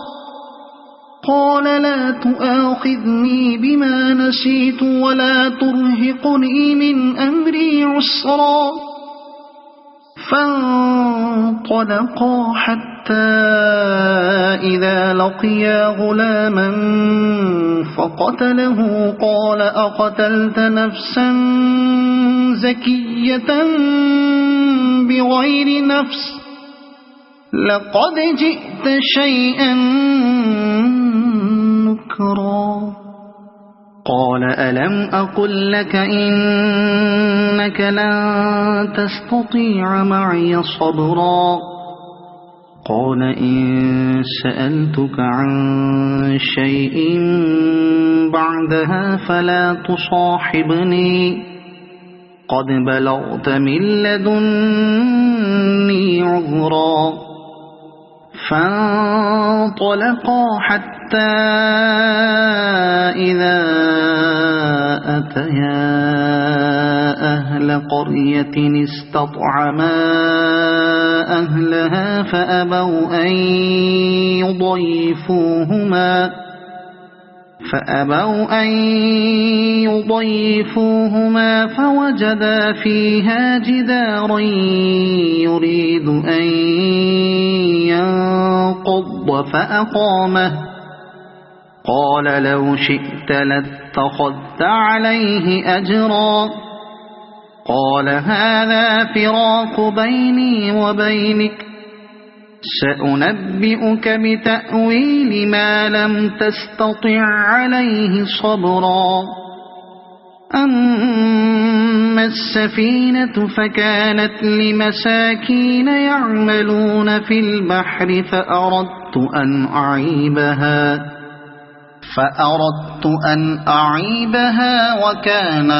قال لا تؤاخذني بما نسيت ولا ترهقني من أمري عسرا فانطلقا حتى إذا لقيا غلاما فقتله قال أقتلت نفسا زكية بغير نفس لقد جئت شيئا نكرا قال ألم أقل لك إنك لن تستطيع معي صبرا قال إن سألتك عن شيء بعدها فلا تصاحبني قد بلغت من لدني عذرا فانطلقا حتى إذا أتيا أهل قرية استطعما أهلها فأبوا أن يضيفوهما فوجدا فيها جدارا يريد أن ينقض فأقامه قال لو شئت لاتخذت عليه أجرا قال هذا فراق بيني وبينك سأنبئك بتأويل ما لم تستطع عليه صبرا أما السفينة فكانت لمساكين يعملون في البحر فأردت أن أعيبها وكان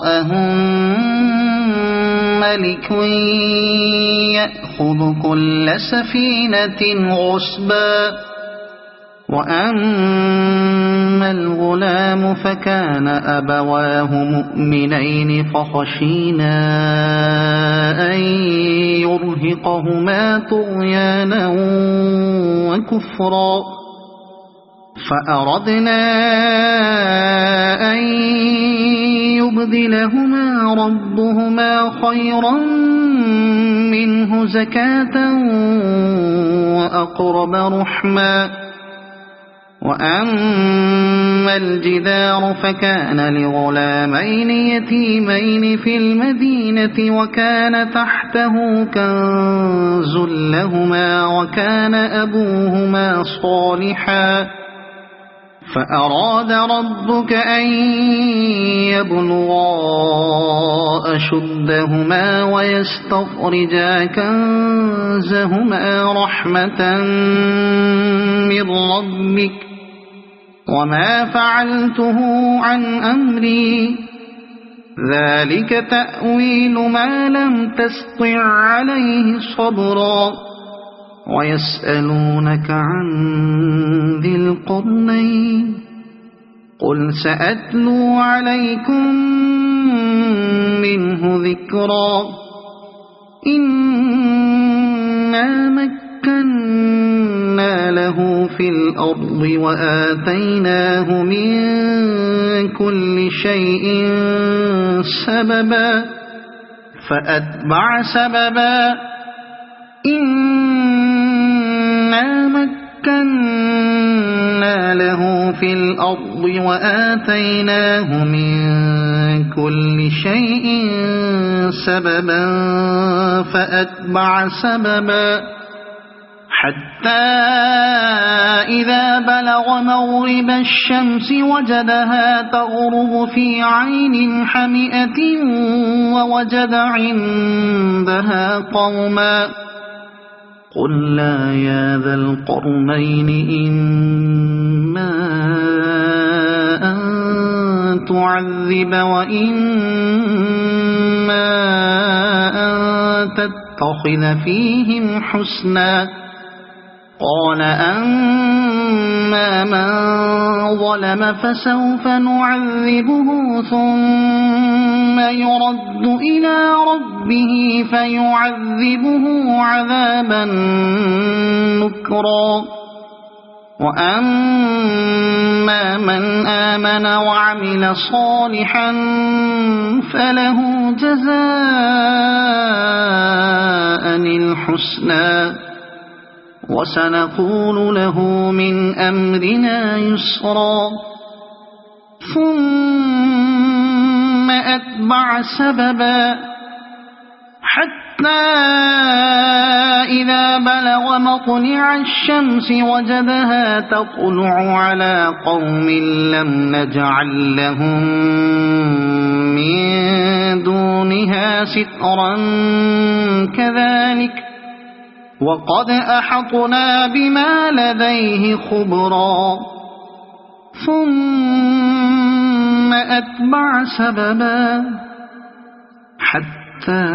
وراءهم ملك يأخذ كل سفينة غصبا وأما الغلام فكان أبواه مؤمنين فخشينا أن يرهقهما طغيانا وكفرا فأردنا أن يبدلهما ربهما خيرا منه زكاة وأقرب رحما وأما الجدار فكان لغلامين يتيمين في المدينة وكان تحته كنز لهما وكان أبوهما صالحا فأراد ربك أن يبلغا أشدهما ويستخرجا كنزهما رحمة من ربك وما فعلته عن أمري ذلك تأويل ما لم تسطع عليه صبرا ويسألونك عن ذي القرنين قل سأتلو عليكم منه ذكرا إنا مكنا له في الأرض وآتيناه من كل شيء سببا فأتبع سببا إنا مكنا له في الأرض وآتيناه من كل شيء سببا فأتبع سببا حتى إذا بلغ مغرب الشمس وجدها تغرب في عين حمئة ووجد عندها قوما قلنا يا ذا القرنين إما أن تعذب وإما أن تتخذ فيهم حسنا قال أما من ظلم فسوف نعذبه ثم يرد إلى ربه فيعذبه عذابا نكرا وأما من آمن وعمل صالحا فله جزاء الحسنى وسنقول له من أمرنا يسرا ثم أتبع سببا حتى إذا بلغ مطلع الشمس وجدها تطلع على قوم لم نجعل لهم من دونها سترا كذلك وقد أحطنا بما لديه خبرا ثم أتبع سببا حتى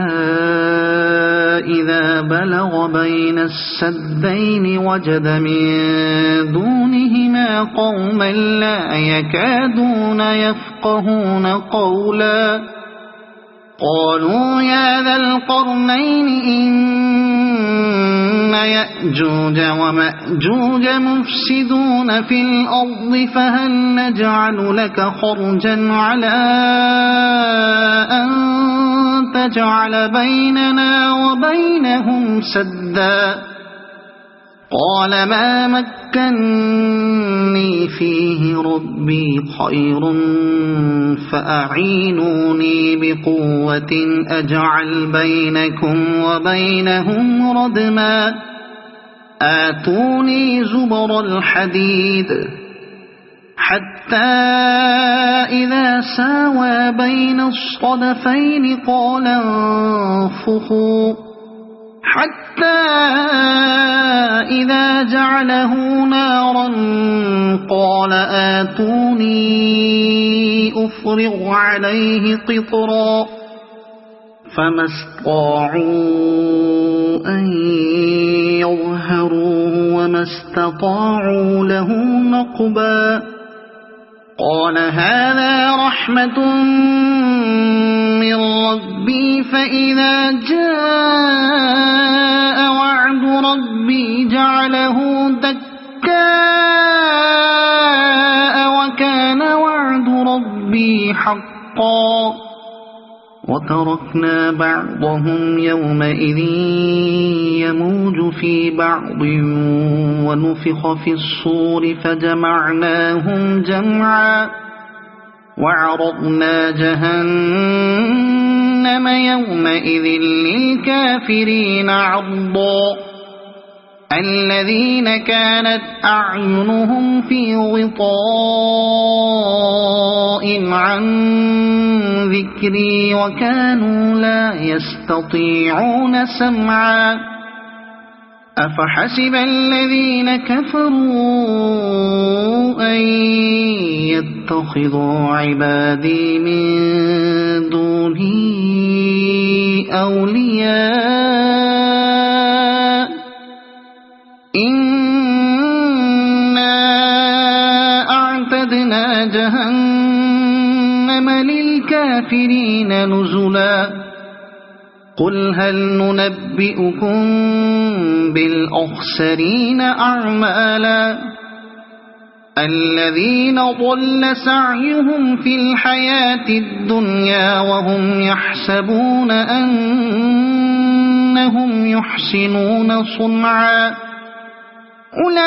إذا بلغ بين السدين وجد من دونهما قوما لا يكادون يفقهون قولا قالوا يا ذا القرنين إن يأجوج ومأجوج مفسدون في الأرض فهل نجعل لك خرجا على أن تجعل بيننا وبينهم سدا قال ما مكني فيه ربي خير فأعينوني بقوة أجعل بينكم وبينهم ردما آتوني زبر الحديد حتى إذا ساوى بين الصدفين قال انفخوا حتى إذا جعله نارا قال آتوني أفرغ عليه قطرا فما استطاعوا أن يظهروه وما استطاعوا له نقبا قال هذا رحمة من ربي فإذا جاء وعد ربي جعله دكاء وكان وعد ربي حقا وتركنا بعضهم يومئذ يموج في بعض ونفخ في الصور فجمعناهم جمعا وعرضنا جهنم يومئذ للكافرين عرضا الذين كانت أعينهم في غطاء عن ذكري وكانوا لا يستطيعون سمعا أفحسب الذين كفروا أن يتخذوا عبادي من دوني أولياء إنا أعتدنا جهنم للكافرين نزلا قل هل ننبئكم بالأخسرين أعمالا الذين ضل سعيهم في الحياة الدنيا وهم يحسبون أنهم يحسنون صنعا أولئك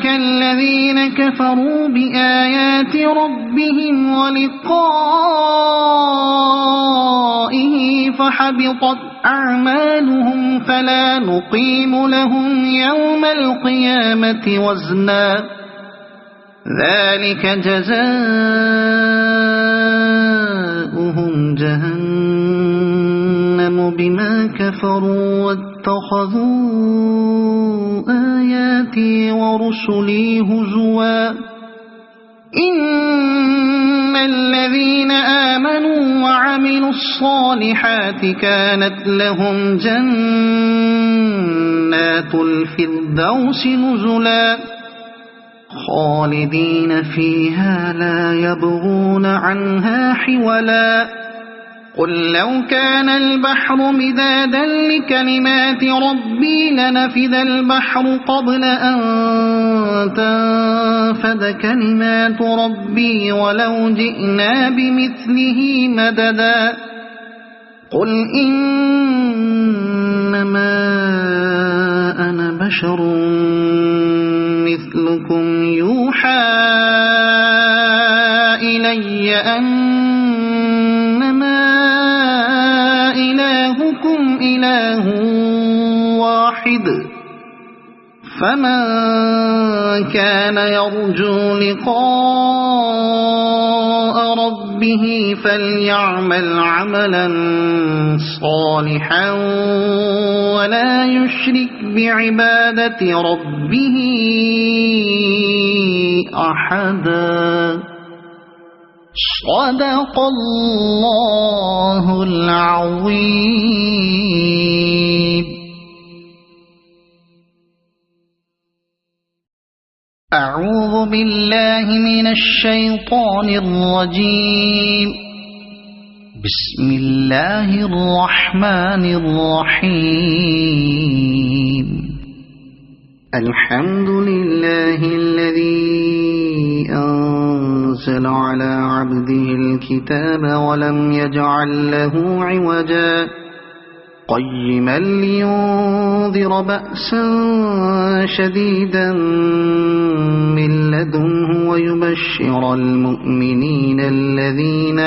الذين كفروا بآيات ربهم ولقائه فحبطت أعمالهم فلا نقيم لهم يوم القيامة وزنا ذلك جزاؤهم جهنم بما كفروا واتخذوا آياتي ورسلي هزوا إن الذين آمنوا وعملوا الصالحات كانت لهم جنات الفردوس نزلا خالدين فيها لا يبغون عنها حولا قل لو كان البحر مدادا لكلمات ربي لنفد البحر قبل أن تنفد كلمات ربي ولو جئنا بمثله مددا قل إنما أنا بشر مثلكم يوحى إلي أنما إلهكم إله واحد فمن كان يرجو لقاء ربه فليعمل عملا صالحا ولا يشرك بعبادة ربه أحدا صدق الله العظيم. أعوذ بالله من الشيطان الرجيم. بسم الله الرحمن الرحيم. الحمد لله الذي أنزل على عبده الكتاب ولم يجعل له عوجا قيما لينذر بأسا شديدا من لدنه ويبشر المؤمنين الذين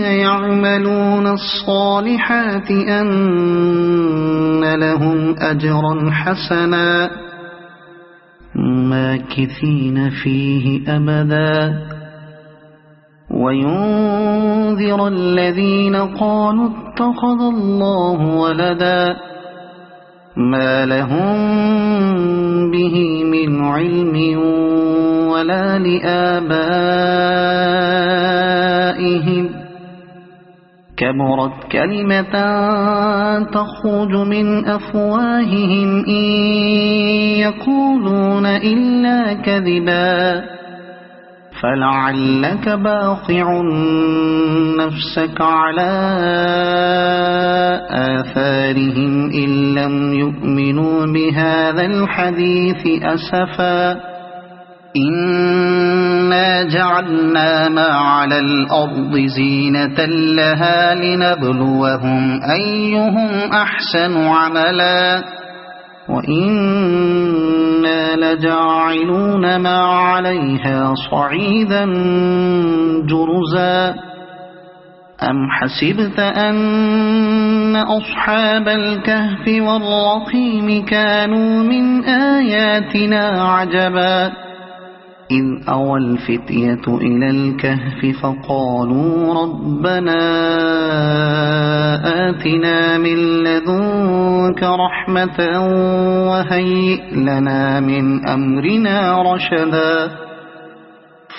يعملون الصالحات أن لهم أجرا حسنا ماكثين فيه أبدا وينذر الذين قالوا اتخذ الله ولدا ما لهم به من علم ولا لآبائهم كبرت كلمة تخرج من أفواههم إن يقولون إلا كذبا فلعلك باخع نفسك على آثارهم إن لم يؤمنوا بهذا الحديث أسفا إنا جعلنا ما على الأرض زينة لها لنبلوهم أيهم أحسن عملا وإنا لجاعلون ما عليها صعيدا جرزا أم حسبت أن أصحاب الكهف والرقيم كانوا من آياتنا عجبا إذ أوى الفتية إلى الكهف فقالوا ربنا آتنا من لدنك رحمة وهيئ لنا من أمرنا رشدا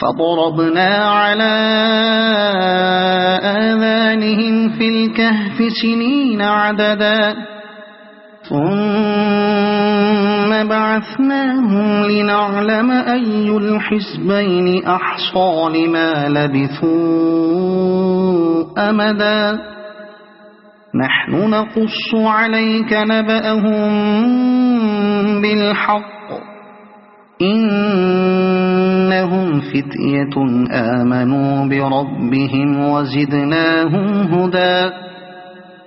فضربنا على آذانهم في الكهف سنين عددا ثم بعثناهم لنعلم أي الحزبين أحصى لما لبثوا أمدا نحن نقص عليك نبأهم بالحق إنهم إنهم فتية آمنوا بربهم وزدناهم هدى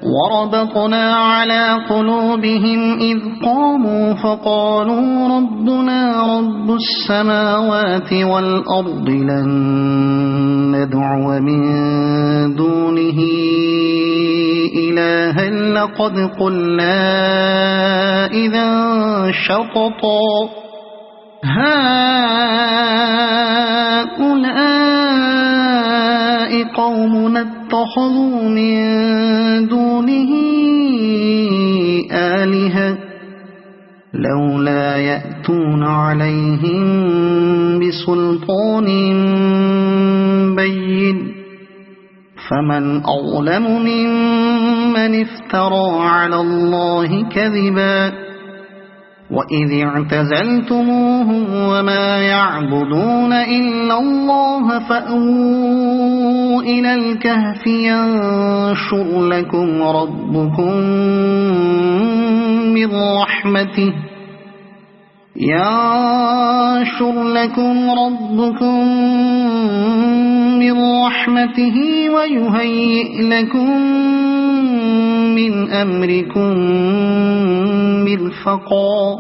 وربطنا على قلوبهم إذ قاموا فقالوا ربنا رب السماوات والأرض لن ندعو من دونه إلها لقد قلنا إذا شططا هؤلاء قومنا اتخذوا من دونه آلهة لولا يأتون عليهم بسلطان بين فمن أظلم ممن افترى على الله كذبا وإذ اعتزلتموهم وما يعبدون إلا الله فأووا إلى الكهف ينشر لكم ربكم من رحمته ويهيئ لكم من أمركم مرفقا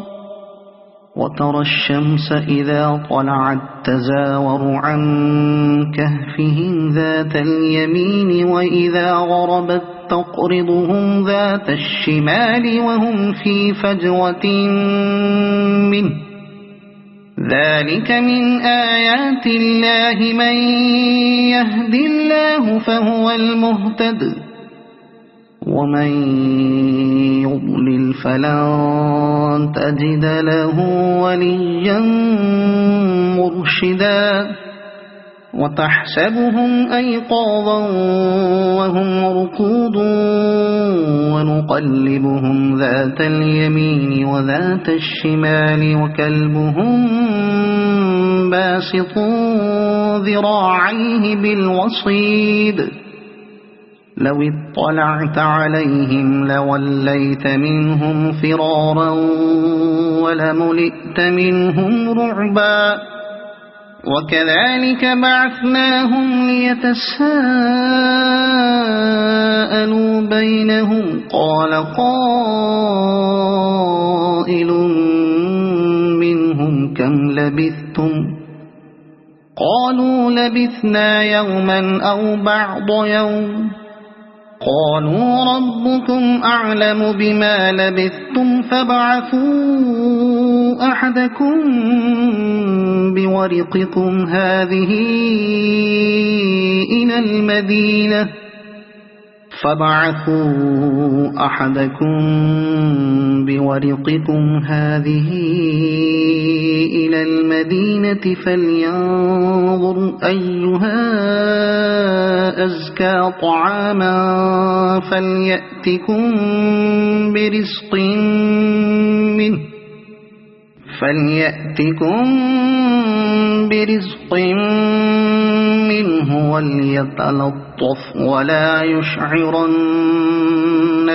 وترى الشمس إذا طلعت تزاور عن كهفهم ذات اليمين وإذا غربت تقرضهم ذات الشمال وهم في فجوة منه ذلك من آيات الله من يهد الله فهو المهتد ومن يضلل فلن تجد له وليا مرشدا وتحسبهم أيقاظا وهم رقود ونقلبهم ذات اليمين وذات الشمال وكلبهم باسط ذراعيه بالوصيد لو اطلعت عليهم لوليت منهم فرارا ولملئت منهم رعبا وكذلك بعثناهم ليتساءلوا بينهم قال قائل منهم كم لبثتم قالوا لبثنا يوما أو بعض يوم قالوا ربكم أعلم بما لبثتم فابعثوا أحدكم بورقكم هذه إلى المدينة فلينظر أيها أزكى طعاما فليأتكم برزق منه وليتلطف ولا يشعرن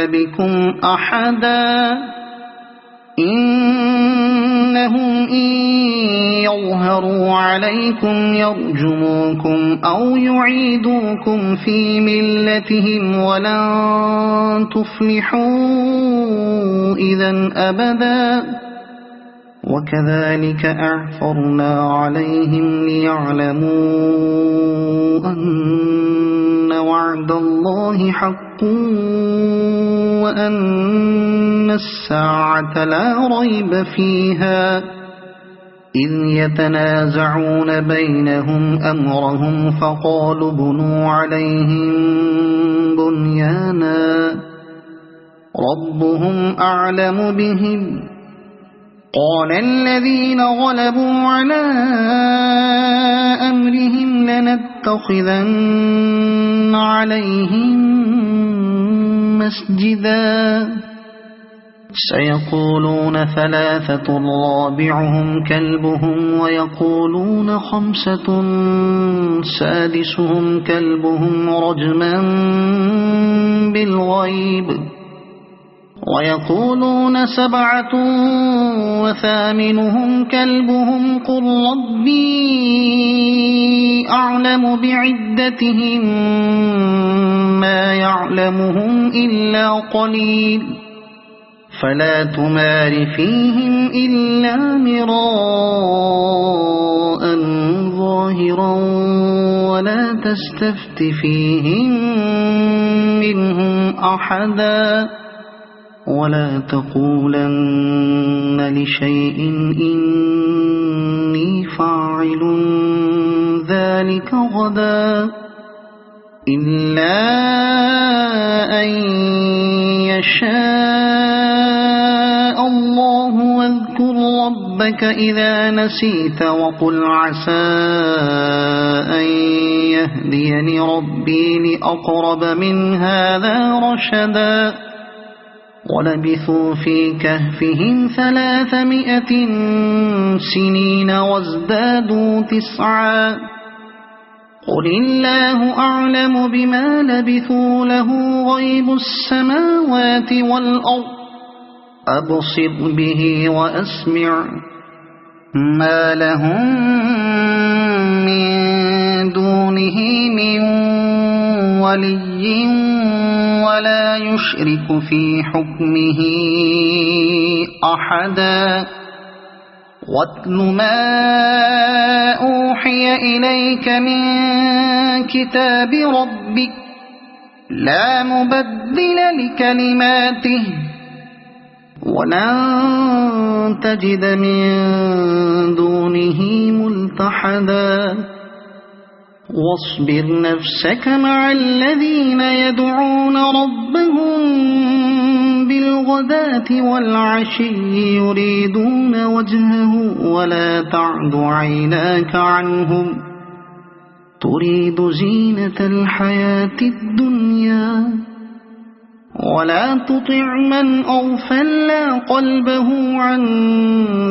بكم أحدا إنهم إن يظهروا عليكم يرجموكم أو يعيدوكم في ملتهم ولن تفلحوا إذا أبدا وكذلك أعثرنا عليهم ليعلموا أن وعد الله حق وأن الساعة لا ريب فيها إذ يتنازعون بينهم أمرهم فقالوا بنوا عليهم بنيانا ربهم أعلم بهم قال الذين غلبوا على أمرهم لنتخذن عليهم مسجدا سيقولون ثلاثة رابعهم كلبهم ويقولون خمسة سادسهم كلبهم رجما بالغيب ويقولون 7 وثامنهم كلبهم قل ربي أعلم بعدتهم ما يعلمهم إلا قليل فلا تمار فيهم إلا مراء ظاهرا ولا تستفت فيهم منهم أحدا ولا تقولن لشيء إني فاعل ذلك غدا إلا أن يشاء الله واذكر ربك إذا نسيت وقل عسى أن يهديني ربي لأقرب من هذا رشدا ولبثوا في كهفهم 300 سنين وازدادوا 9 قل الله أعلم بما لبثوا له غيب السماوات والأرض أبصر به وأسمع ما لهم من دونه من ولي ولا يشرك في حكمه أحدا واتل ما أوحي إليك من كتاب ربك لا مبدل لكلماته ولن تجد من دونه ملتحدا واصبر نفسك مع الذين يدعون ربهم بالغداة والعشي يريدون وجهه ولا تعد عيناك عنهم تريد زينة الحياة الدنيا ولا تطع من أغفلنا قلبه عن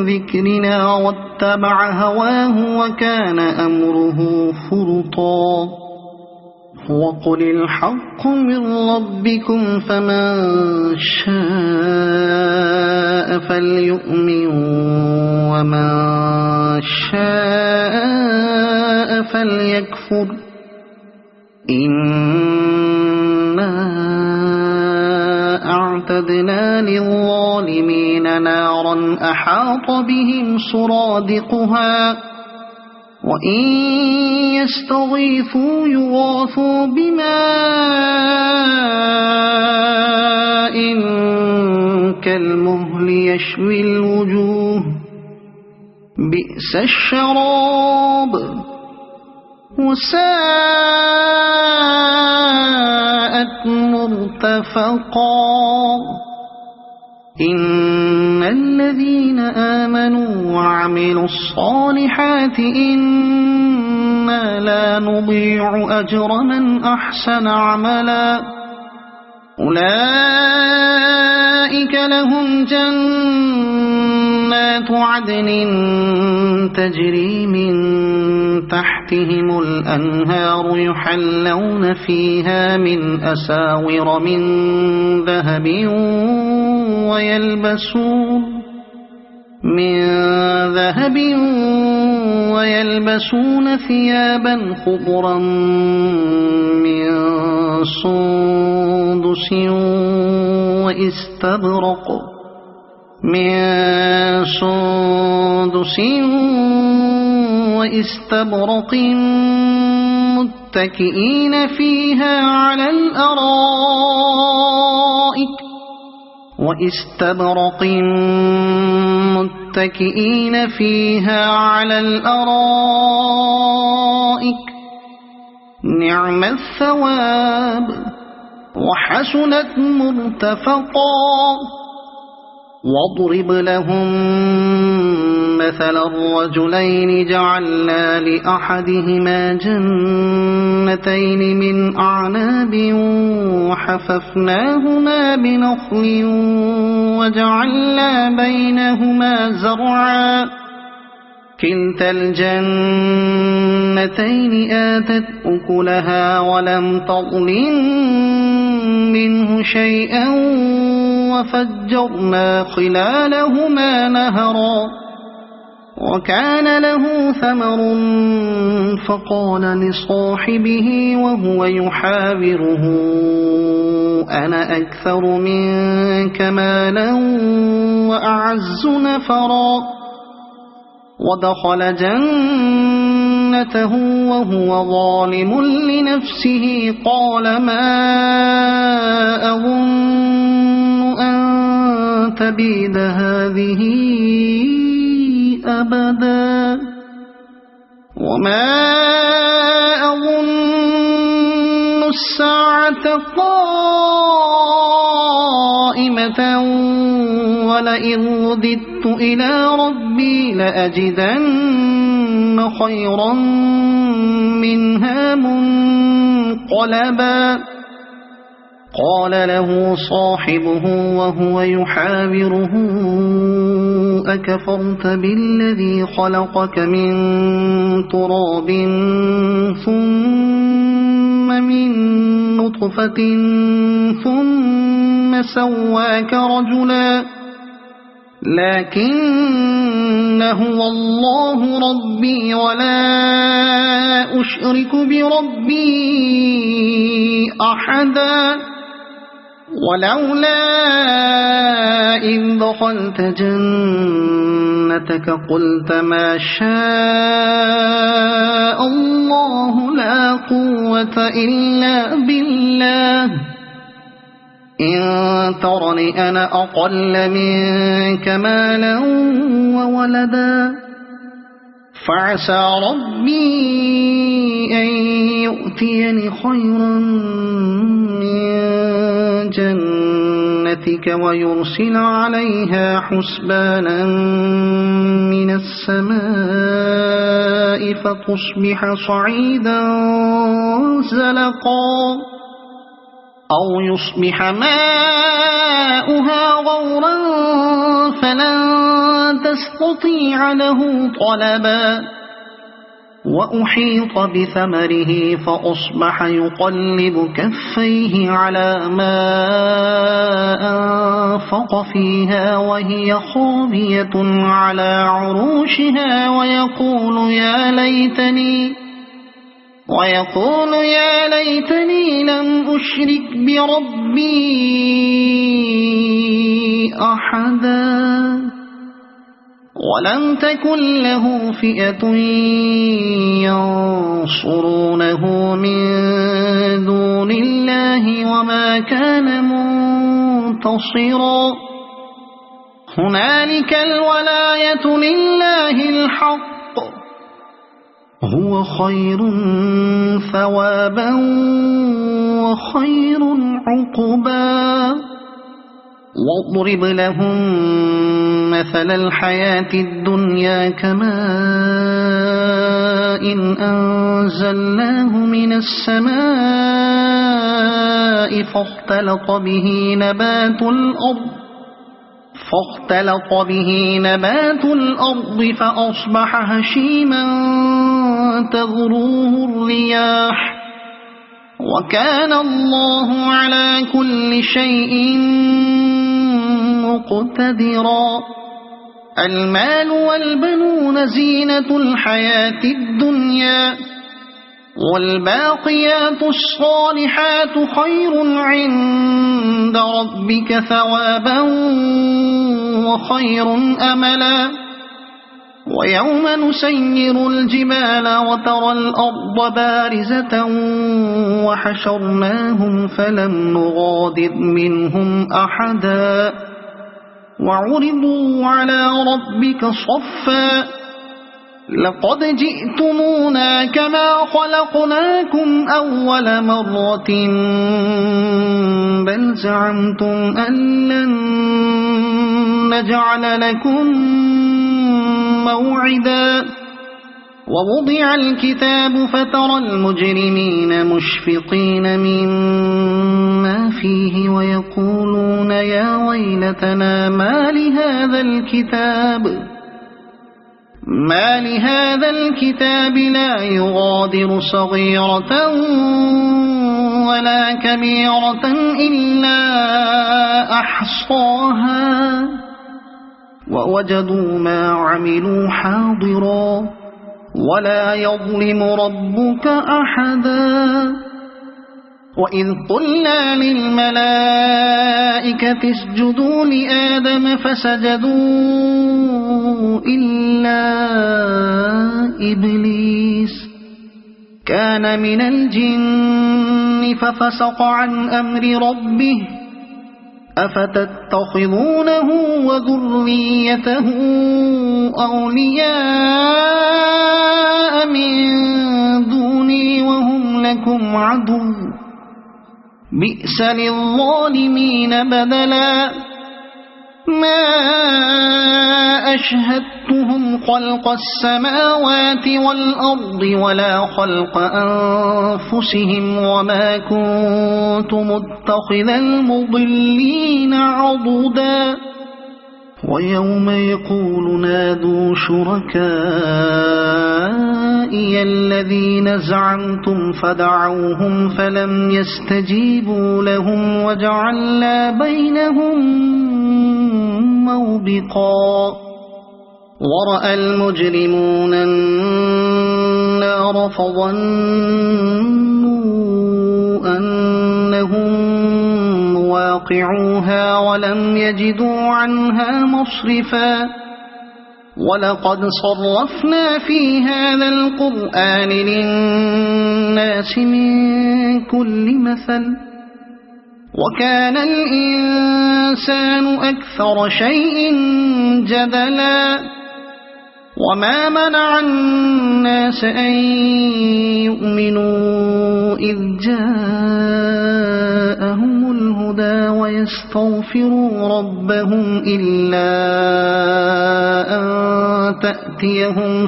ذكرنا واتبع هواه وكان أمره فرطا وقل الحق من ربكم فمن شاء فليؤمن ومن شاء فليكفر إنا أعتدنا للظالمين نارا أحاط بهم سرادقها وإن يستغيثوا يغاثوا بماء كالمهل يشوي الوجوه بئس الشراب وساءت مرتفقا إن الذين آمنوا وعملوا الصالحات إنا لا نضيع أجر من أحسن عملا أولئك لهم جنات عدن تجري من تحتهم الأنهار يحلون فيها من أساور من ذهب ويلبسون ثيابا خضرا من سندس وإستبرق متكئين فيها على الأرائك نعم الثواب وحسنت مرتفقا واضرب لهم مثل الرجلين جعلنا لأحدهما جنتين من أعناب وحففناهما بنخل وجعلنا بينهما زرعا كلتا الجنتين آتت أكلها ولم تظلم منه شيئا وفجرنا خلالهما نهرا وكان له ثمر فقال لصاحبه وهو يحاوره أنا أكثر منك مالا وأعز نفرا ودخل جنته وهو ظالم لنفسه قال ما أظن أن تبيد هذه أبدا وما أظن الساعة قائمة ولئن رددت إلى ربي لأجدن خيرا منها منقلبا قال له صاحبه وهو يحاوره أكفرت بالذي خلقك من تراب ثم من نطفة ثم سواك رجلا لكن هو الله ربي ولا أشرك بربي أحدا ولولا إذ دخلت جنتك قلت ما شاء الله لا قوة إلا بالله إن ترني أنا أقل منك مالا وولدا فعسى ربي أن يؤتيني خيرا من جنتك ويرسل عليها حسبانا من السماء فتصبح صعيدا زلقا أو يصبح ماؤها غورا فلن تستطيع له طلبا وأحيط بثمره فأصبح يقلب كفيه على ما أنفق فيها وهي خاوية على عروشها ويقول يا ليتني لم أشرك بربي أحدا ولم تكن له فئة ينصرونه من دون الله وما كان منتصرا هنالك الولاية لله الحق هو خير ثوابا وخير عقبا واضرب لهم مثل الحياة الدنيا كماء أنزلناه من السماء فاختلط به نبات الأرض فأصبح هشيما تذروه الرياح وكان الله على كل شيء مقتدرا المال والبنون زينة الحياة الدنيا والباقيات الصالحات خير عند ربك ثوابا وخير أملا ويوم نسير الجبال وترى الأرض بارزة وحشرناهم فلم نغادر منهم أحدا وعرضوا على ربك صفا لقد جئتمونا كما خلقناكم أول مرة بل زعمتم أن لن نجعل لكم موعدا ووضع الكتاب فترى المجرمين مشفقين مما فيه ويقولون يا ويلتنا ما لهذا الكتاب لا يغادر صغيرة ولا كبيرة إلا أحصاها ووجدوا ما عملوا حاضرا ولا يظلم ربك أحدا وإذ قلنا للملائكة اسجدوا لآدم فسجدوا إلا إبليس كان من الجن ففسق عن أمر ربه أفتتخذونه وذريته أولياء من دوني وهم لكم عدو بئس للظالمين بدلا ما أشهدتهم خلق السماوات والأرض ولا خلق أنفسهم وما كنت متخذ المضلين عضدا ويوم يقول نادوا شركائي الذين زعمتم فدعوهم فلم يستجيبوا لهم وجعلنا بينهم موبقا ورأى المجرمون النار فظنوا أنهم واقعوها ولم يجدوا عنها مصرفا ولقد صرفنا في هذا القرآن للناس من كل مثل وكان الإنسان أكثر شيء جدلا وما منع الناس أن يؤمنوا إذ جاءهم الهدى ويستغفروا ربهم إلا أن تأتيهم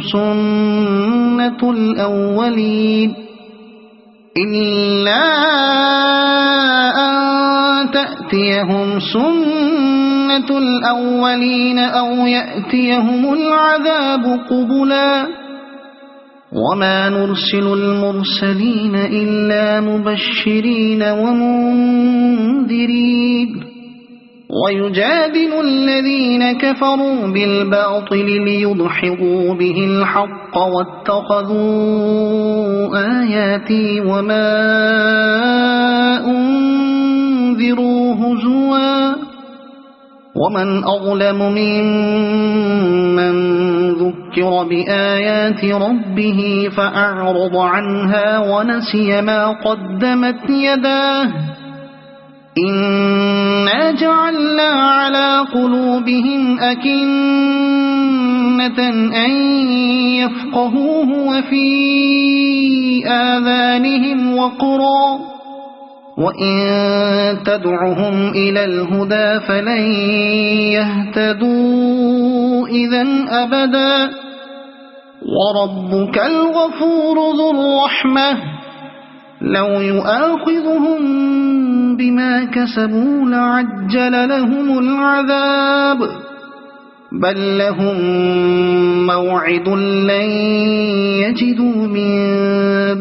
سنة الأولين أو يأتيهم العذاب قبلا وما نرسل المرسلين إلا مبشرين ومنذرين ويجادل الذين كفروا بالباطل ليدحضوا به الحق واتخذوا آياتي وما أنذروا هزوا ومن أظلم ممن ذكر بآيات ربه فأعرض عنها ونسي ما قدمت يداه إنا جعلنا على قلوبهم أكنة أن يفقهوه وفي آذانهم وقرا وإن تدعهم إلى الهدى فلن يهتدوا إذا أبدا وربك الغفور ذو الرحمة لو يؤاخذهم بما كسبوا لعجل لهم العذاب بل لهم موعد لن يجدوا من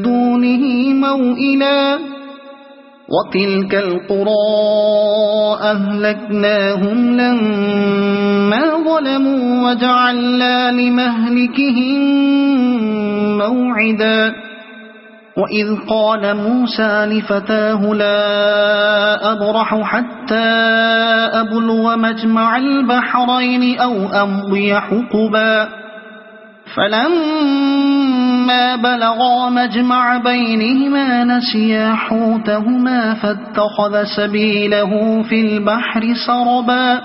دونه موئلا وتلك القرى أهلكناهم لما ظلموا وجعلنا لمهلكهم موعدا وإذ قال موسى لفتاه لا أبرح حتى أبلغ مجمع البحرين أو أمضي حقبا فلما بلغا مجمع بينهما نسيا حوتهما فاتخذ سبيله في البحر سربا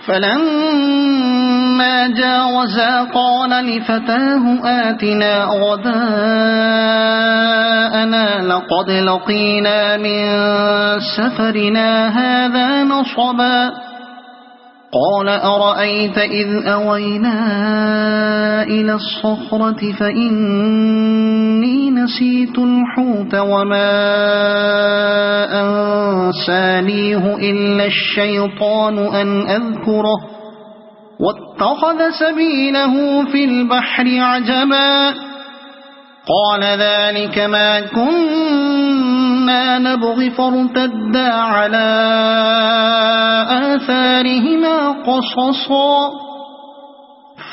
فلما جاوزا قال لفتاه آتنا غداءنا لقد لقينا من سفرنا هذا نصبا قال أرأيت إذ أوينا إلى الصخرة فإني نسيت الحوت وما أنسانيه إلا الشيطان أن أذكره واتخذ سبيله في البحر عجبا قال ذلك ما كنت إما نبغ فارتدا على آثارهما قصصا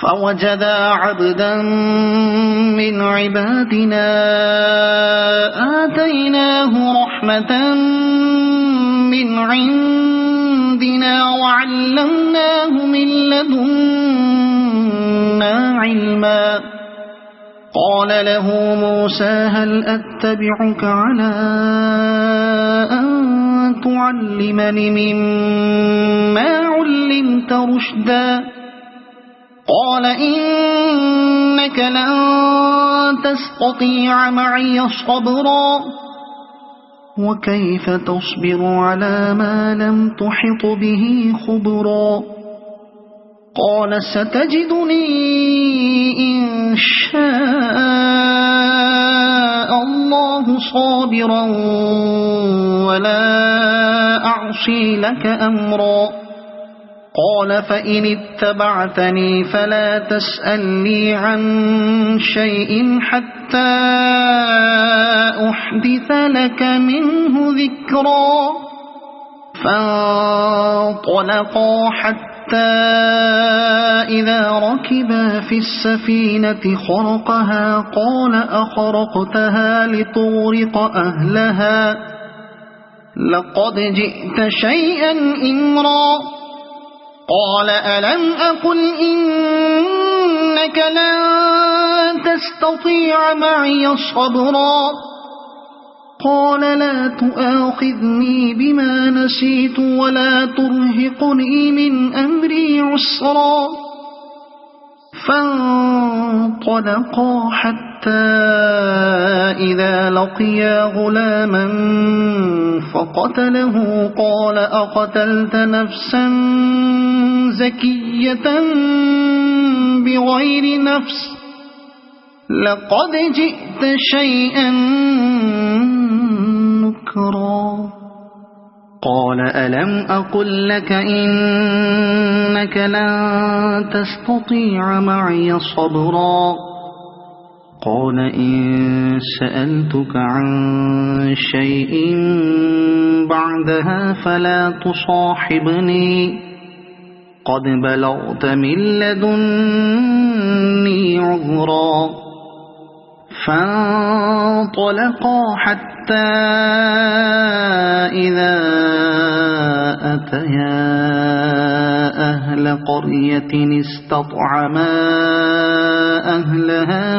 فوجدا عبدا من عبادنا آتيناه رحمة من عندنا وعلمناه من لدنا علما قال له موسى هل أتبعك على أن تعلمني مما علمت رشدا قال إنك لن تستطيع معي صبرا وكيف تصبر على ما لم تحط به خبرا قال ستجدني إن شاء الله صابرا ولا أعصي لك أمرا قال فإن اتبعتني فلا تسألني عن شيء حتى أحدث لك منه ذكرا فانطلقا حتى إذا ركبا في السفينة خرقها قال أخرقتها لتغرق أهلها لقد جئت شيئا إمرا قال ألم أقل إنك لن تستطيع معي صبرا قال لا تؤاخذني بما نسيت ولا ترهقني من أمري عسرا فانطلقا حتى إذا لقيا غلاما فقتله قال أقتلت نفسا زكية بغير نفس لقد جئت شيئا نكرا قال ألم أقل لك إنك لن تستطيع معي صبرا قال إن سألتك عن شيء بعدها فلا تصاحبني قد بلغت من لدني عذرا فانطلقا حتى إذا أتيا أهل قرية استطعما أهلها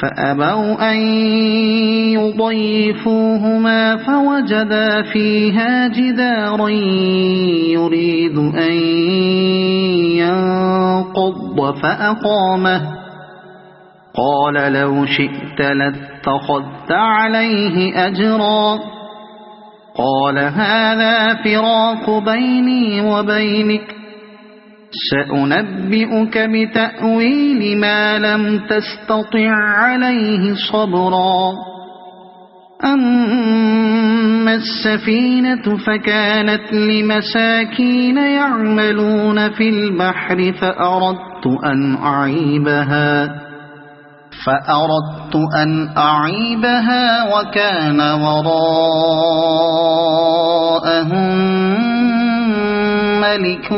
فأبوا أن يضيفوهما فوجدا فيها جدارا يريد أن ينقض فأقامه قال لو شئت لاتخذت عليه أجرا قال هذا فراق بيني وبينك سأنبئك بتأويل ما لم تستطع عليه صبرا أما السفينة فكانت لمساكين يعملون في البحر فأردت أن أعيبها وكان وراءهم ملك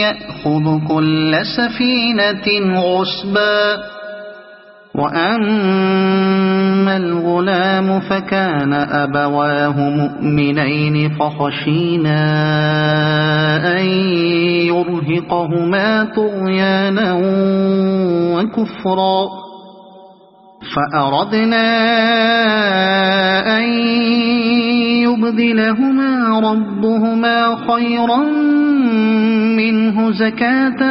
يأخذ كل سفينة غصبا وأما الغلام فكان أبواه مؤمنين فخشينا أن يرهقهما طغيانا وكفرا فأردنا أن يبدلهما ربهما خيرا منه زكاة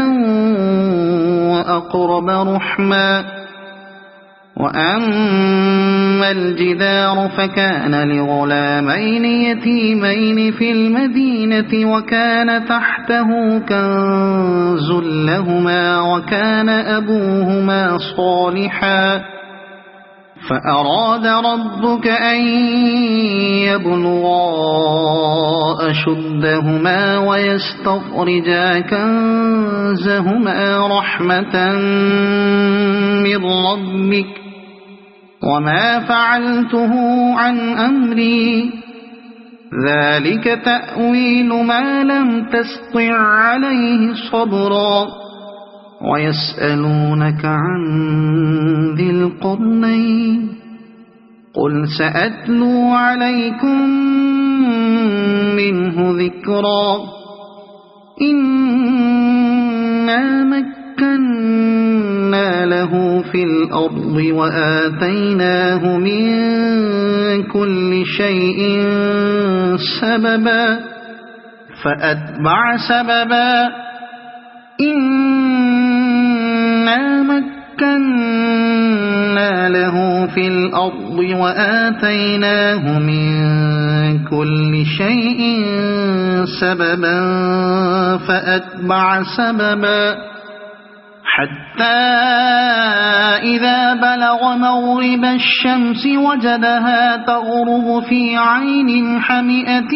وأقرب رحما وأما الجدار فكان لغلامين يتيمين في المدينة وكان تحته كنز لهما وكان أبوهما صالحا فأراد ربك أن يبلغا أشدهما ويستخرجا كنزهما رحمة من ربك وما فعلته عن أمري ذلك تأويل ما لم تسطع عليه صبرا ويسألونك عن ذي القرنين قل سأتلو عليكم منه ذكرا إنا مكنا له في الأرض وآتيناه من كل شيء سببا فأتبع سببا إنا مكنا له في الأرض وآتيناه من كل شيء سببا فأتبع سببا حتى إذا بلغ مغرب الشمس وجدها تغرب في عين حمئة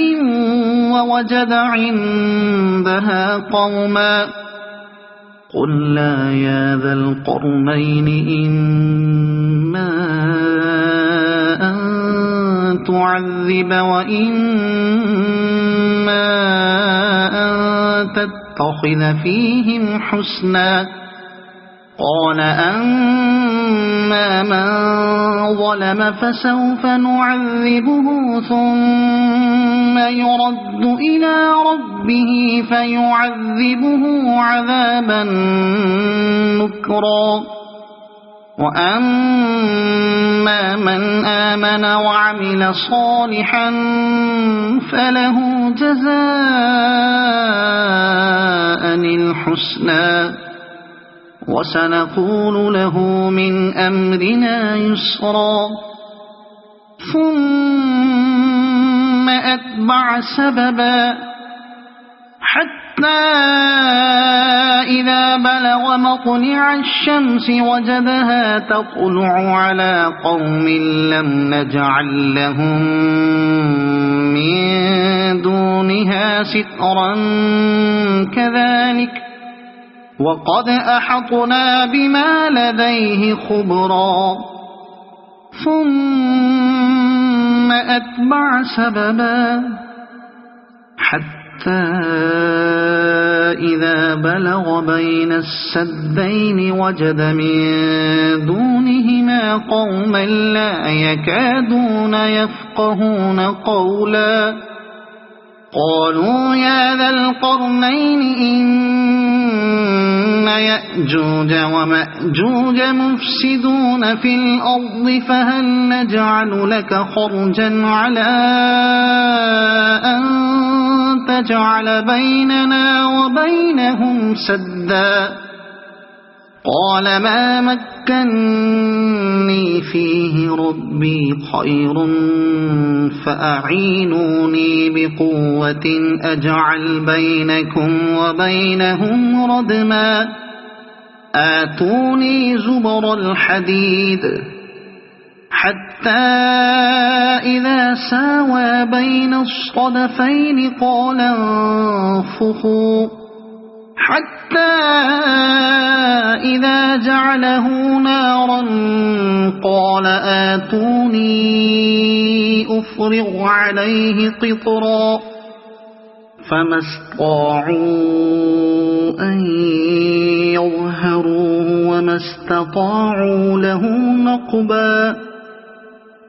ووجد عندها قوما قلنا يا ذا القرنين إما أن تعذب وإما أن تتخذ فيهم حسنا قال أما من ظلم فسوف نعذبه ثم يرد إلى ربه فيعذبه عذابا نكرا وأما من آمن وعمل صالحا فله جزاء الحسنى وسنقول له من أمرنا يسرا ثم أتبع سببا حتى إذا بلغ مطلع الشمس وجدها تطلع على قوم لم نجعل لهم من دونها سترا كذلك وقد أحطنا بما لديه خبرا ثم أتبع سببا حتى إذا بلغ بين السدين وجد من دونهما قوما لا يكادون يفقهون قولا قالوا يا ذا القرنين إن يأجوج ومأجوج مفسدون في الأرض فهل نجعل لك خرجا على أن تجعل بيننا وبينهم سدا قال ما مكني فيه ربي خير فأعينوني بقوة أجعل بينكم وبينهم ردما آتوني زبر الحديد حتى إذا ساوى بين الصدفين قال انفخوا حتى إذا جعله نارا قال آتوني أفرغ عليه قطرا فما استطاعوا أن يظهروه وما استطاعوا له نقبا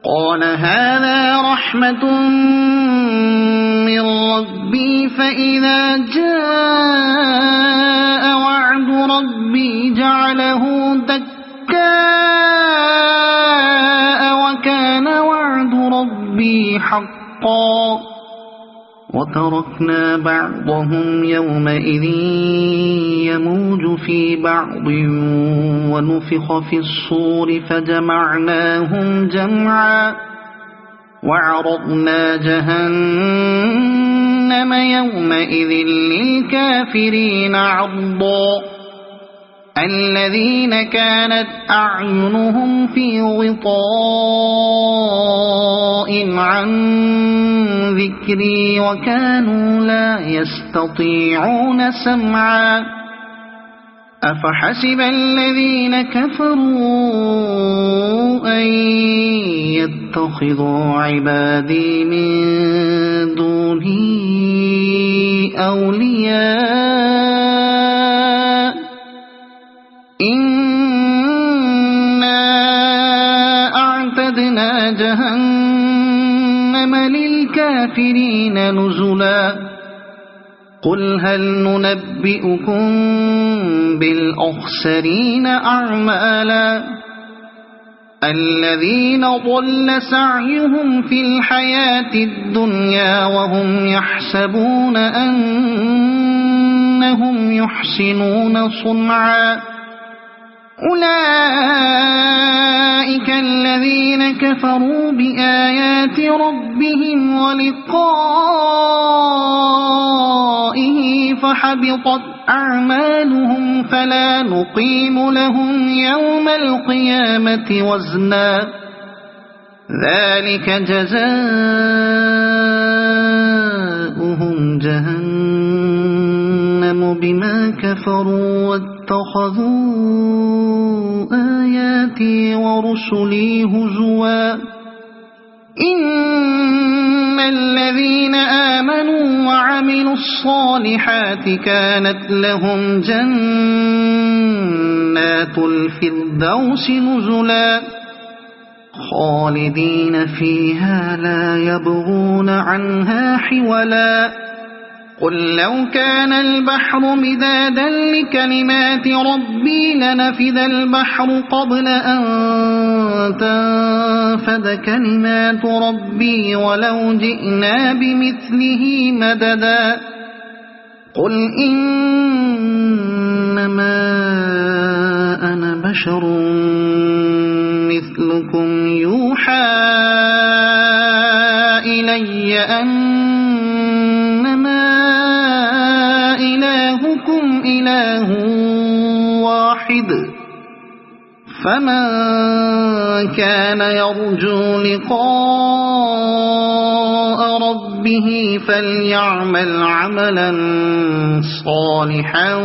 قال هذا رحمة من ربي فإذا جاء وعد ربي جعله دكاء وكان وعد ربي حقا وتركنا بعضهم يومئذ يموج في بعض ونفخ في الصور فجمعناهم جمعا وعرضنا جهنم يومئذ للكافرين عرضا الذين كانت أعينهم في غطاء عن ذكري وكانوا لا يستطيعون سمعا أفحسب الذين كفروا أن يتخذوا عبادي من دوني أولياء إنا أعتدنا جهنم للكافرين نزلا قل هل ننبئكم بالأخسرين أعمالا الذين ضل سعيهم في الحياة الدنيا وهم يحسبون أنهم يحسنون صنعا أولئك الذين كفروا بآيات ربهم ولقائه فحبطت أعمالهم فلا نقيم لهم يوم القيامة وزنا ذلك جزاؤهم جهنم بما كفروا واتخذوا آياتي ورسلي هزوا إن الذين آمنوا وعملوا الصالحات كانت لهم جنات الفردوس نزلا خالدين فيها لا يبغون عنها حولا قل لو كان البحر مدادا لكلمات ربي لنفذ البحر قبل أن تنفذ كلمات ربي ولو جئنا بمثله مددا قل إنما أنا بشر مثلكم يوحى إلي أنما إلهكم إله واحد فمن كان يرجو لقاء ربه فليعمل عملا صالحا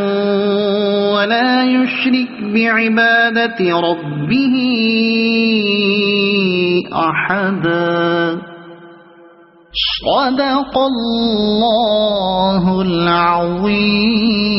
ولا يشرك بعبادة ربه أحدا صدق الله العظيم.